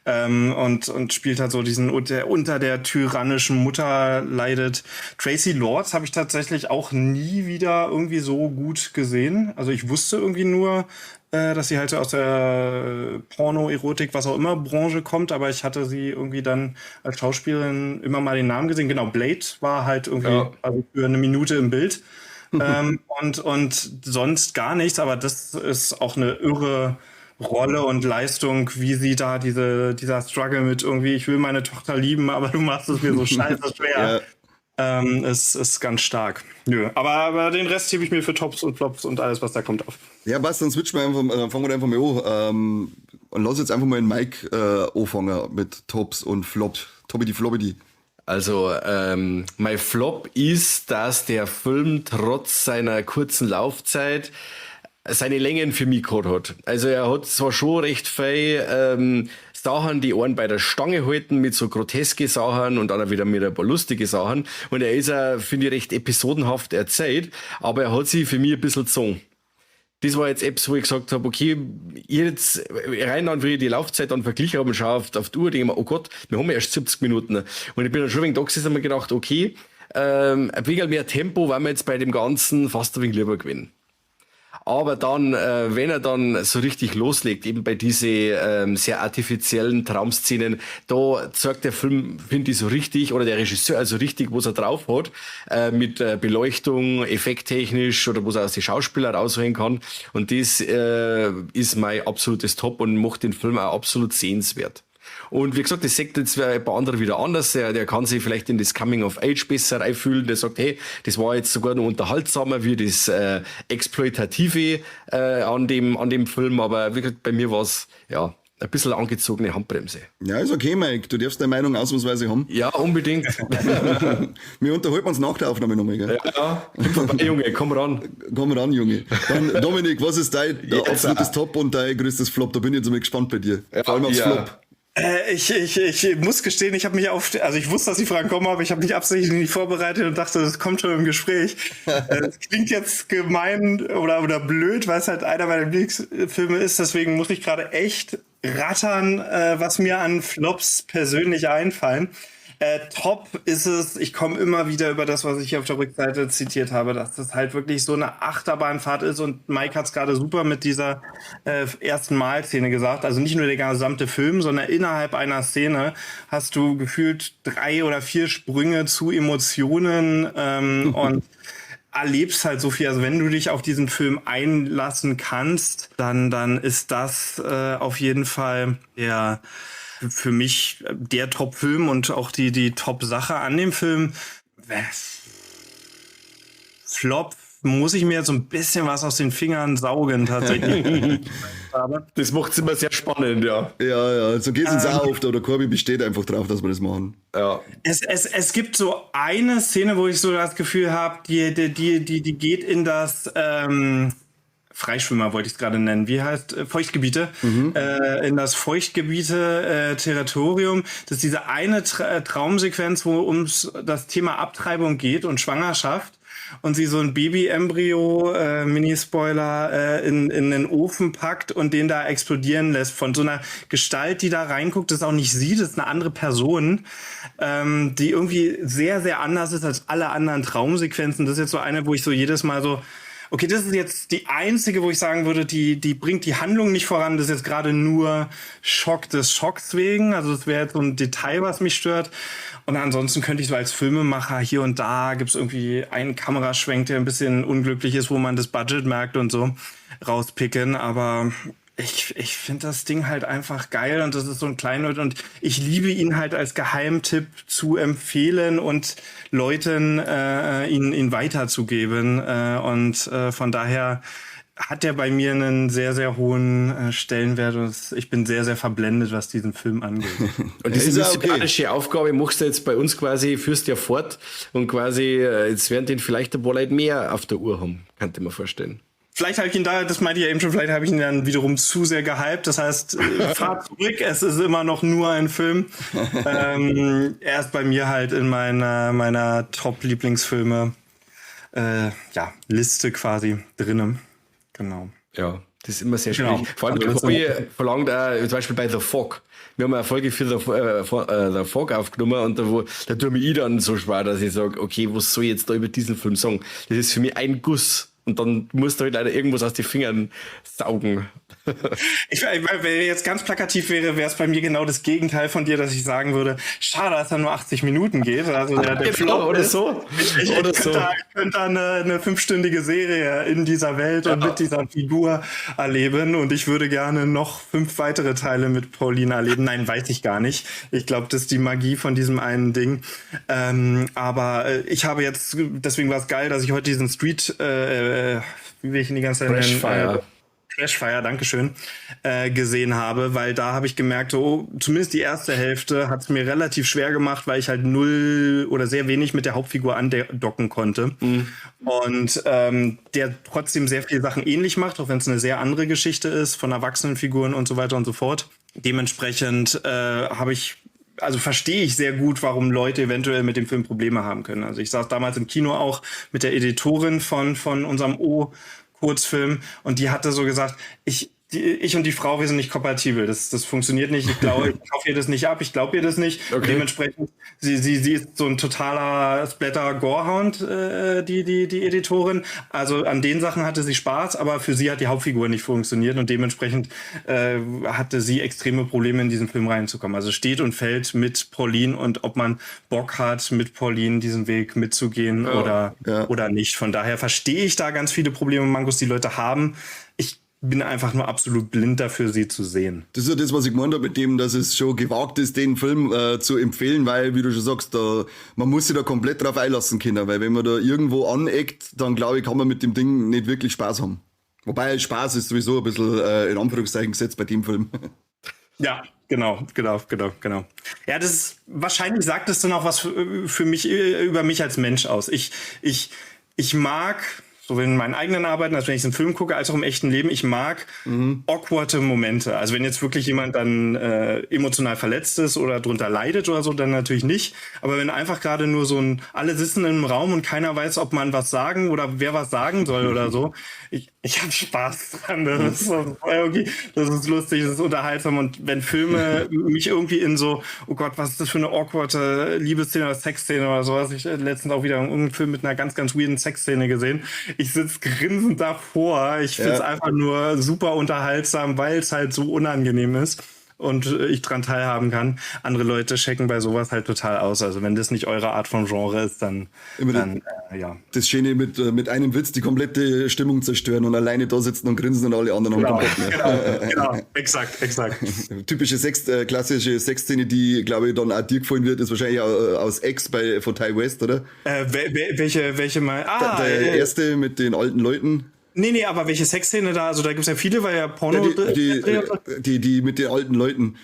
Und spielt halt so diesen, der unter der tyrannischen Mutter leidet. Tracy Lords habe ich tatsächlich auch nie wieder irgendwie so gut gesehen. Also ich wusste irgendwie nur, dass sie halt aus der Porno, Erotik, was auch immer Branche kommt, aber ich hatte sie irgendwie dann als Schauspielerin immer mal den Namen gesehen. Genau, Blade war halt irgendwie also für eine Minute im Bild. Und sonst gar nichts, aber das ist auch eine irre Rolle und Leistung, wie sie da dieser Struggle mit irgendwie, ich will meine Tochter lieben, aber du machst es mir so scheiße schwer. ist ganz stark. Nö, aber den Rest hebe ich mir für Tops und Flops und alles, was da kommt, auf. Ja, passt, dann switchen wir einfach, fangen wir einfach mal an. Und lass jetzt einfach mal den Mike anfangen mit Tops und Flops. Toppity Floppity. Also, mein Flop ist, dass der Film trotz seiner kurzen Laufzeit seine Längen für mich gehabt hat. Also er hat zwar schon recht viel Sachen, die einen bei der Stange halten, mit so groteske Sachen und dann auch wieder mit ein paar lustige Sachen. Und er ist auch, finde ich, recht episodenhaft erzählt, aber er hat sich für mich ein bisschen gezogen. Das war jetzt Apps, wo ich gesagt habe, okay, jetzt rein dann, wie ich die Laufzeit dann verglichen habe und schaue auf die Uhr, denke ich mir, oh Gott, wir haben ja erst 70 Minuten. Und ich bin dann schon wegen da gesessen und mir gedacht, okay, ein wenig mehr Tempo war mir jetzt bei dem Ganzen fast ein wenig lieber gewinnen. Aber dann, wenn er dann so richtig loslegt, eben bei diese sehr artifiziellen Traumszenen, da zeigt der Film, finde ich, so richtig, oder der Regisseur also richtig, was er drauf hat, mit Beleuchtung, effekttechnisch oder was er aus den Schauspielern rausholen kann. Und das ist mein absolutes Top und macht den Film auch absolut sehenswert. Und wie gesagt, das sagt jetzt ein paar andere wieder anders. Der kann sich vielleicht in das Coming of Age besser reinfühlen. Der sagt, hey, das war jetzt sogar noch unterhaltsamer wie das Exploitative an dem Film. Aber wie gesagt, bei mir war es ja ein bisschen angezogene Handbremse. Ja, ist okay, Mike. Du darfst deine Meinung ausnahmsweise haben. Ja, unbedingt. Wir unterhalten uns nach der Aufnahme nochmal, gell? Ja, vorbei, Junge, komm ran. Komm ran, Junge. Dann, Dominik, was ist dein absolutes Top und dein größtes Flop? Da bin ich jetzt mal gespannt bei dir. Vor allem aufs Flop. Ich muss gestehen, ich habe mich also ich wusste, dass die Fragen kommen, aber ich habe mich absichtlich nicht vorbereitet und dachte, das kommt schon im Gespräch. Das klingt jetzt gemein oder blöd, weil es halt einer meiner Lieblingsfilme ist, deswegen muss ich gerade echt rattern, was mir an Flops persönlich einfallen. Top ist es, ich komme immer wieder über das, was ich hier auf der Rückseite zitiert habe, dass das halt wirklich so eine Achterbahnfahrt ist und Mike hat es gerade super mit dieser ersten Mal-Szene gesagt, also nicht nur der gesamte Film, sondern innerhalb einer Szene hast du gefühlt 3 oder 4 Sprünge zu Emotionen und erlebst halt so viel. Also wenn du dich auf diesen Film einlassen kannst, dann ist das auf jeden Fall für mich der Top-Film und auch die Top-Sache an dem Film. Flop muss ich mir jetzt so ein bisschen was aus den Fingern saugen, tatsächlich. Das macht es immer sehr spannend, ja. Ja, so geht es uns auch oft, oder Corby besteht einfach drauf, dass wir das machen. Ja. Es gibt so eine Szene, wo ich so das Gefühl habe, die geht in das Freischwimmer wollte ich es gerade nennen. Wie heißt Feuchtgebiete? In das Feuchtgebiete-Territorium. Das ist diese eine Traumsequenz, wo ums das Thema Abtreibung geht und Schwangerschaft. Und sie so ein Baby-Embryo, Mini-Spoiler, in den Ofen packt und den da explodieren lässt. Von so einer Gestalt, die da reinguckt, das auch nicht sieht, das ist eine andere Person, die irgendwie sehr, sehr anders ist als alle anderen Traumsequenzen. Das ist jetzt so eine, wo ich so jedes Mal so, okay, das ist jetzt die einzige, wo ich sagen würde, die bringt die Handlung nicht voran. Das ist jetzt gerade nur Schock des Schocks wegen. Also das wäre jetzt so ein Detail, was mich stört. Und ansonsten könnte ich so als Filmemacher hier und da gibt's irgendwie einen Kameraschwenk, der ein bisschen unglücklich ist, wo man das Budget merkt und so rauspicken. Aber ich finde das Ding halt einfach geil und das ist so ein Kleinod und ich liebe ihn halt als Geheimtipp zu empfehlen und Leuten ihn weiterzugeben und von daher hat er bei mir einen sehr, sehr hohen Stellenwert und ich bin sehr, sehr verblendet, was diesen Film angeht. Und diese missionarische Aufgabe machst du jetzt bei uns quasi, führst ja fort und quasi, jetzt werden den vielleicht ein paar Leute mehr auf der Uhr haben, könnte man vorstellen. Vielleicht habe ich ihn da, das meinte ich ja eben schon, vielleicht habe ich ihn dann wiederum zu sehr gehypt. Das heißt, fahr zurück, es ist immer noch nur ein Film. Er ist bei mir halt in meiner Top-Lieblingsfilme Liste quasi drinnen. Genau. Ja, das ist immer sehr schwierig. Genau. Vor allem, verlangt zum Beispiel bei The Fog. Wir haben eine Folge für The Fog aufgenommen und da tue ich dann so schwer, dass ich sage, okay, was soll ich jetzt da über diesen Film sagen? Das ist für mich ein Guss. Und dann musst du halt leider irgendwas aus den Fingern saugen. Wenn jetzt ganz plakativ wäre es bei mir genau das Gegenteil von dir, dass ich sagen würde, schade, dass er nur 80 Minuten geht. Also der Genau, oder so. Ich könnte da eine 5-stündige Serie in dieser Welt und mit dieser Figur erleben und ich würde gerne noch 5 weitere Teile mit Pauline erleben. Nein, weiß ich gar nicht. Ich glaube, das ist die Magie von diesem einen Ding. Aber ich habe jetzt, deswegen war es geil, dass ich heute diesen Street, wie will ich ihn die ganze Zeit nennen? Crashfire, Dankeschön, gesehen habe, weil da habe ich gemerkt, so, zumindest die erste Hälfte hat es mir relativ schwer gemacht, weil ich halt null oder sehr wenig mit der Hauptfigur andocken konnte. Und der trotzdem sehr viele Sachen ähnlich macht, auch wenn es eine sehr andere Geschichte ist, von Erwachsenenfiguren und so weiter und so fort. Dementsprechend verstehe ich sehr gut, warum Leute eventuell mit dem Film Probleme haben können. Also ich saß damals im Kino auch mit der Editorin von unserem Kurzfilm und die hatte so gesagt, ich und die Frau, wir sind nicht kompatibel. Das funktioniert nicht. Ich glaube, ich kaufe ihr das nicht ab. Ich glaube ihr das nicht. Okay. Dementsprechend, sie ist so ein totaler Splatter-Gorehound, die Editorin. Also an den Sachen hatte sie Spaß, aber für sie hat die Hauptfigur nicht funktioniert und dementsprechend hatte sie extreme Probleme, in diesen Film reinzukommen. Also steht und fällt mit Pauline und ob man Bock hat, mit Pauline diesen Weg mitzugehen oder nicht. Von daher verstehe ich da ganz viele Probleme und Mangos, die Leute haben. Ich bin einfach nur absolut blind dafür, sie zu sehen. Das ist ja das, was ich gemeint habe mit dem, dass es schon gewagt ist, den Film zu empfehlen, weil, wie du schon sagst, man muss sich da komplett drauf einlassen können, weil wenn man da irgendwo aneckt, dann glaube ich, kann man mit dem Ding nicht wirklich Spaß haben. Wobei Spaß ist sowieso ein bisschen in Anführungszeichen gesetzt bei dem Film. Ja, genau. Ja, wahrscheinlich sagt es dann auch was für mich, über mich als Mensch aus. Ich mag, sowohl in meinen eigenen Arbeiten, als wenn ich einen Film gucke, als auch im echten Leben, ich mag awkwarde Momente. Also wenn jetzt wirklich jemand dann emotional verletzt ist oder drunter leidet oder so, dann natürlich nicht. Aber wenn einfach gerade nur alle sitzen im Raum und keiner weiß, ob man was sagen oder wer was sagen soll oder so, ich habe Spaß dran. Das ist lustig, das ist unterhaltsam. Und wenn Filme mich irgendwie in so, oh Gott, was ist das für eine awkwarde Liebesszene oder Sexszene oder sowas. Ich letztens auch wieder einen Film mit einer ganz, ganz weirden Sexszene gesehen. Ich sitze grinsend davor. Ich finde es einfach nur super unterhaltsam, weil es halt so unangenehm ist und ich dran teilhaben kann. Andere Leute checken bei sowas halt total aus. Also wenn das nicht eure Art von Genre ist, dann ja. Das Schöne mit einem Witz die komplette Stimmung zerstören und alleine da sitzen und grinsen und alle anderen haben keinen Bock mehr. Genau, exakt. Typische klassische Sexszene, die, glaube ich, dann auch dir gefallen wird, ist wahrscheinlich aus X von Ty West, oder? Welche mal? Der erste mit den alten Leuten. Nee, aber welche Sexszene da? Also da gibt's ja viele, weil ja Porno... Die mit den alten Leuten.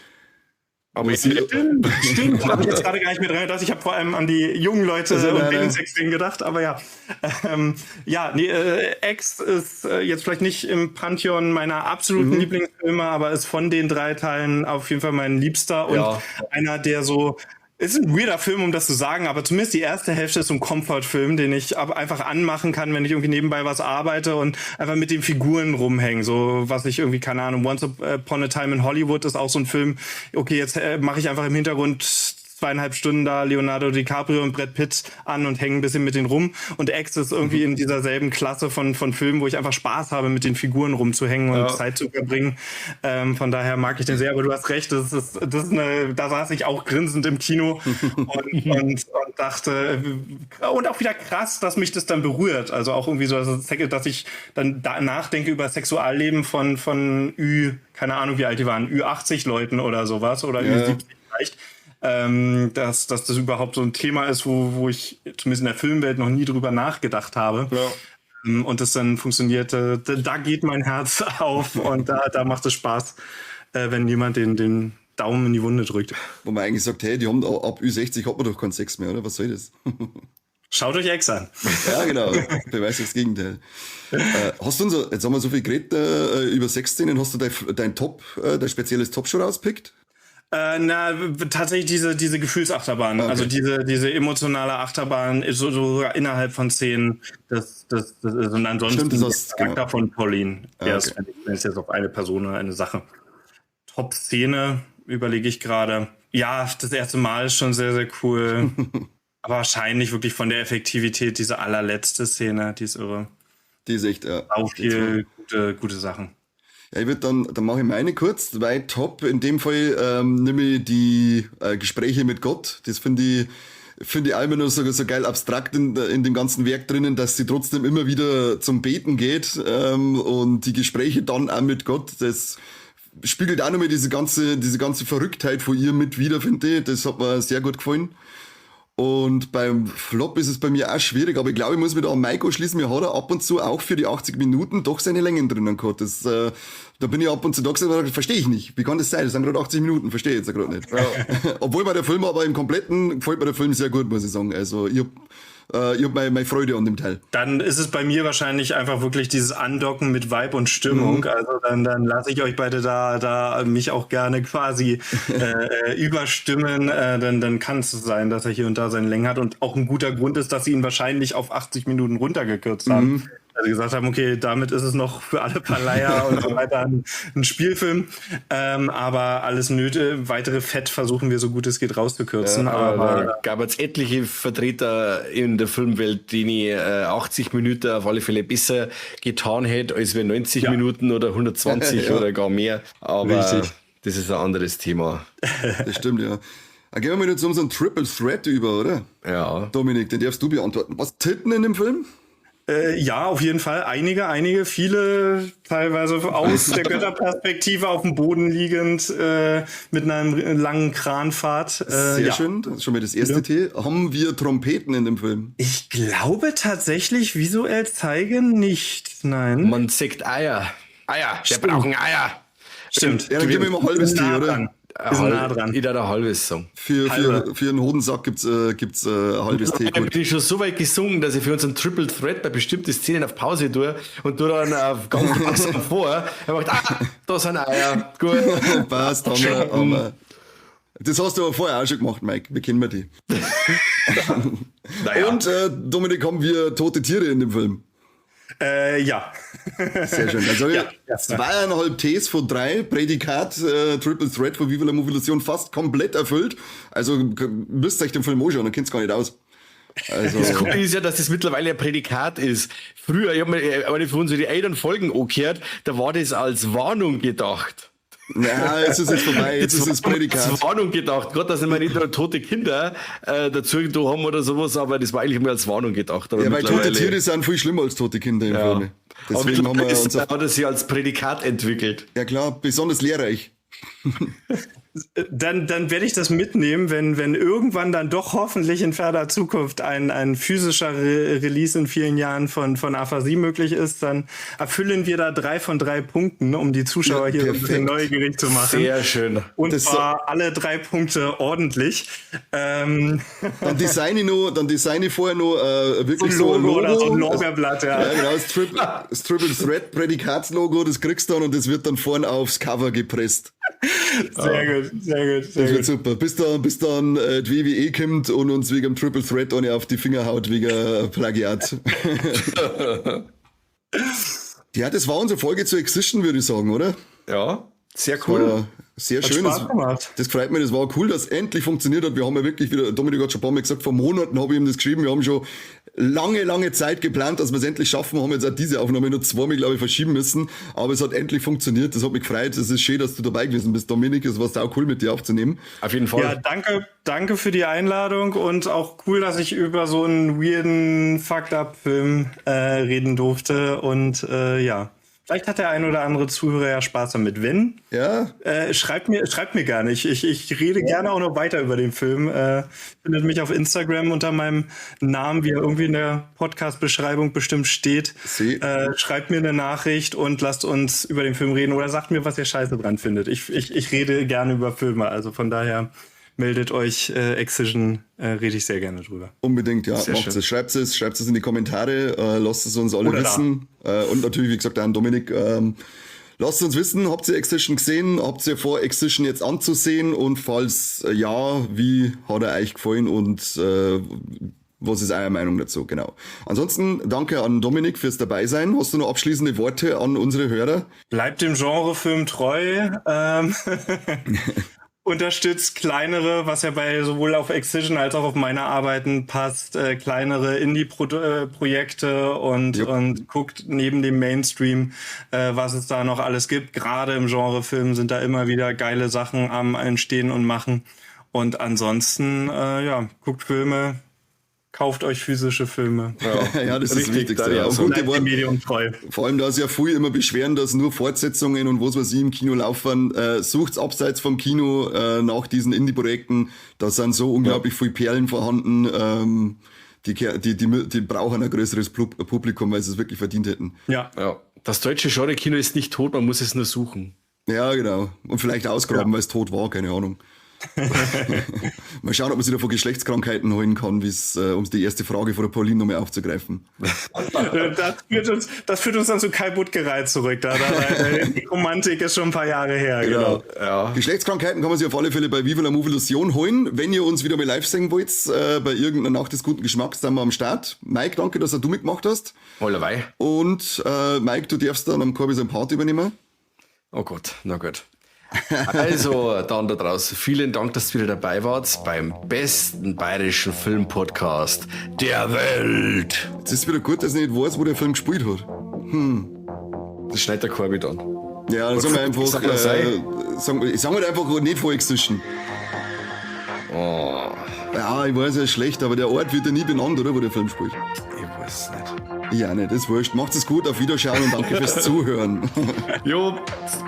Aber stimmt, habe ich jetzt gerade gar nicht mehr dran gedacht. Ich habe vor allem an die jungen Leute und denen Sexszenen gedacht, aber ja. X ist jetzt vielleicht nicht im Pantheon meiner absoluten Lieblingsfilme, aber ist von den 3 Teilen auf jeden Fall mein Liebster und einer, der so... Es ist ein weirder Film, um das zu sagen, aber zumindest die erste Hälfte ist so ein Comfort-Film, den ich einfach anmachen kann, wenn ich irgendwie nebenbei was arbeite und einfach mit den Figuren rumhängen. So, was ich irgendwie, keine Ahnung, Once Upon a Time in Hollywood ist auch so ein Film. Okay, jetzt mache ich einfach im Hintergrund 2,5 Stunden da Leonardo DiCaprio und Brad Pitt an und hänge ein bisschen mit denen rum. Und X ist irgendwie in dieser selben Klasse von Filmen, wo ich einfach Spaß habe, mit den Figuren rumzuhängen und Zeit zu verbringen. Von daher mag ich den sehr, aber du hast recht, da saß ich auch grinsend im Kino und dachte, und auch wieder krass, dass mich das dann berührt. Also auch irgendwie so, dass ich dann nachdenke über das Sexualleben von keine Ahnung, wie alt die waren, Ü80 Leuten oder sowas oder Ü70 vielleicht. Dass das überhaupt so ein Thema ist, wo ich zumindest in der Filmwelt noch nie drüber nachgedacht habe. Ja. Und das dann funktioniert, da geht mein Herz auf und da macht es Spaß, wenn jemand den Daumen in die Wunde drückt. Wo man eigentlich sagt, hey, die haben ab Ü60 hat man doch keinen Sex mehr, oder? Was soll das? Schaut euch Ex an. Ja, genau. Beweist das Gegenteil. Hast du jetzt haben wir so viel geredet über Sexszenen, hast du dein spezielles Top schon rauspickt? Tatsächlich diese Gefühlsachterbahn, okay. Also diese emotionale Achterbahn, sogar innerhalb von Szenen, das ist, und ansonsten der Charakter von Pauline, der ist, wenn es jetzt auf eine Person oder eine Sache. Top-Szene, überlege ich gerade. Ja, das erste Mal ist schon sehr, sehr cool. Aber wahrscheinlich wirklich von der Effektivität, diese allerletzte Szene, die ist irre. Die ist echt, auch viel gute Sachen. Ja, dann mache ich meine kurz, weil top. In dem Fall nehme ich die Gespräche mit Gott. Das finde ich auch immer nur so geil abstrakt in dem ganzen Werk drinnen, dass sie trotzdem immer wieder zum Beten geht und die Gespräche dann auch mit Gott, das spiegelt auch nochmal diese ganze Verrücktheit von ihr mit wieder, finde ich. Das hat mir sehr gut gefallen. Und beim Flop ist es bei mir auch schwierig, aber ich glaube, ich muss mich da an Mike anschließen. Mir hat er ab und zu auch für die 80 Minuten doch seine Längen drinnen gehabt. Da bin ich ab und zu da gesagt, verstehe ich nicht. Wie kann das sein? Das sind gerade 80 Minuten, verstehe ich jetzt gerade nicht. Obwohl bei der Film aber im Kompletten gefällt mir der Film sehr gut, muss ich sagen. Also ich hab meine Freude an dem Teil. Dann ist es bei mir wahrscheinlich einfach wirklich dieses Andocken mit Vibe und Stimmung. Also dann lasse ich euch beide da mich auch gerne quasi überstimmen. Dann kann es sein, dass er hier und da seine Längen hat. Und auch ein guter Grund ist, dass sie ihn wahrscheinlich auf 80 Minuten runtergekürzt haben. Also gesagt haben, okay, damit ist es noch für alle Verleiher und so weiter ein Spielfilm. Aber alles weitere Fett versuchen wir so gut es geht rauszukürzen. Aber gab jetzt etliche Vertreter in der Filmwelt, denen 80 Minuten auf alle Fälle besser getan hätte, als wir 90 Minuten oder 120 oder gar mehr. Aber das ist ein anderes Thema. Das stimmt, ja. Dann gehen wir mal zu unserem Triple Threat über, oder? Ja. Dominik, den darfst du beantworten. Was Titten in dem Film? Ja, auf jeden Fall. Einige, viele teilweise aus der Götterperspektive auf dem Boden liegend, mit einer langen Kranfahrt. Sehr schön, das ist schon mal das erste T. Haben wir Trompeten in dem Film? Ich glaube tatsächlich, visuell zeigen nicht, nein. Man sagt Eier. Wir brauchen Eier. Stimmt. Ja, dann geben wir mal ein halbes T, oder? Wir sind nah dran. Ich darf ein halbes sagen. Für einen Hodensack gibt's ein halbes T. Ich bin schon so weit gesungen, dass ich für unseren Triple Threat bei bestimmten Szenen auf Pause tue und tu dann ganz langsam vor. Er macht, da sind Eier. Gut. Passt, haben wir. Das hast du aber vorher auch schon gemacht, Mike. Wir kennen die. Naja. Und Dominik, haben wir tote Tiere in dem Film? Ja. Sehr schön. Dann sage ich 2,5 Ts von 3, Prädikat, Triple Threat von Viva la Movilusion fast komplett erfüllt. Also müsst ihr euch den Film anschauen, dann kennt es gar nicht aus. Also, das Coole ist ja, dass das mittlerweile ein Prädikat ist. Früher, ich habe mir eine von unseren älteren Folgen angehört, da war das als Warnung gedacht. Ja, jetzt ist es vorbei, jetzt ist es Prädikat. Als Warnung gedacht, gerade dass wir nicht nur tote Kinder dazu haben oder sowas, aber das war eigentlich mehr als Warnung gedacht. Aber ja, weil tote Tiere sind viel schlimmer als tote Kinder im Film. Deswegen haben wir uns hat er sich als Prädikat entwickelt. Ja klar, besonders lehrreich. Dann werde ich das mitnehmen, wenn irgendwann dann doch hoffentlich in ferner Zukunft ein physischer Release in vielen Jahren von Aphasie möglich ist, dann erfüllen wir da 3 von 3 Punkten, um die Zuschauer hier ein bisschen neugierig zu machen. Sehr schön. Und zwar alle 3 Punkte ordentlich. Dann designe ich vorher noch wirklich so ein Logo. Oder so ein Lorbeerblatt, ja genau, das Triple Threat Prädikatslogo, das kriegst du dann und das wird dann vorne aufs Cover gepresst. Sehr gut. Das wird super. Bis dann die WWE kommt und uns wegen dem Triple Threat eine auf die Finger haut wegen Plagiat. Ja, das war unsere Folge zu Excision, würde ich sagen, oder? Ja, sehr cool. Sehr schön. Das freut mich, das war cool, dass es endlich funktioniert hat. Wir haben ja wirklich wieder, Dominik hat schon ein paar Mal gesagt, vor Monaten habe ich ihm das geschrieben. Wir haben schon lange Zeit geplant, dass wir es endlich schaffen. Wir haben jetzt auch diese Aufnahme nur 2 Mal, glaube ich, verschieben müssen. Aber es hat endlich funktioniert. Das hat mich gefreut. Es ist schön, dass du dabei gewesen bist, Dominik. Es war auch cool, mit dir aufzunehmen. Auf jeden Fall. Ja, danke für die Einladung und auch cool, dass ich über so einen weirden Fucked-Up-Film reden durfte. Und ja. Vielleicht hat der ein oder andere Zuhörer ja Spaß damit. Wenn, schreibt mir gerne. Ich rede gerne auch noch weiter über den Film. Findet mich auf Instagram unter meinem Namen, wie er irgendwie in der Podcast-Beschreibung bestimmt steht. Schreibt mir eine Nachricht und lasst uns über den Film reden oder sagt mir, was ihr scheiße dran findet. Ich rede gerne über Filme, also von daher meldet euch, Excision, rede ich sehr gerne drüber. Unbedingt, ja, macht es. Schreibt es in die Kommentare, lasst es uns alle wissen. Und natürlich, wie gesagt, an Dominik, lasst uns wissen, habt ihr Excision gesehen? Habt ihr vor, Excision jetzt anzusehen? Und falls ja, wie hat er euch gefallen und was ist eure Meinung dazu? Genau. Ansonsten danke an Dominik fürs Dabeisein. Hast du noch abschließende Worte an unsere Hörer? Bleibt dem Genrefilm treu. unterstützt kleinere, was ja bei sowohl auf Excision als auch auf meine Arbeiten passt, kleinere Indie-Projekte und guckt neben dem Mainstream, was es da noch alles gibt. Gerade im Genrefilm sind da immer wieder geile Sachen am Entstehen und Machen. Und ansonsten, guckt Filme, kauft euch physische Filme. Ja, das ist das Richtig, Wichtigste. ja. Und So gute Bleibt dem Worte. Medium treu. Vor allem, da ist ja viel immer beschweren, dass nur Fortsetzungen und was weiß ich im Kino laufen. Sucht's abseits vom Kino nach diesen Indie-Projekten. Da sind so unglaublich viele Perlen vorhanden. Die brauchen ein größeres Publikum, weil sie es wirklich verdient hätten. Ja. Ja. Das deutsche Genre-Kino ist nicht tot, man muss es nur suchen. Ja, genau. Und vielleicht ausgraben, weil es tot war, keine Ahnung. Mal schauen, ob man sich da von Geschlechtskrankheiten holen kann, um die erste Frage von der Pauline nochmal aufzugreifen. Das führt uns dann zu Kai Buttgereit zurück. Die Romantik ist schon ein paar Jahre her. Genau. Ja. Geschlechtskrankheiten kann man sich auf alle Fälle bei Viva la Movilusion holen. Wenn ihr uns wieder mal live sehen wollt, bei irgendeiner Nacht des guten Geschmacks, sind wir am Start. Mike, danke, dass du mitgemacht hast. Allerweil. Und Mike, du darfst dann am Corby sein Part übernehmen. Oh Gott, na gut. Also, dann da draußen, vielen Dank, dass ihr wieder dabei wart beim besten bayerischen Filmpodcast der Welt. Jetzt ist es wieder gut, dass ich nicht weiß, wo der Film gespielt hat. Das schneidet der Corby dann. Ja, dann sagen wir einfach, Sag mal, sei. sagen wir einfach nicht vor Excision. Oh, Ja, ich weiß, er ist schlecht, aber der Ort wird ja nie benannt, oder, wo der Film spielt. ich weiß nicht. Ja, nicht, das ist wurscht. Macht es gut, auf Wiederschauen und danke fürs Zuhören. Jo,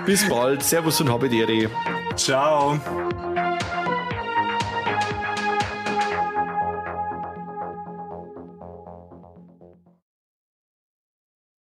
bis bald. Servus und habe die Ehre. Ciao.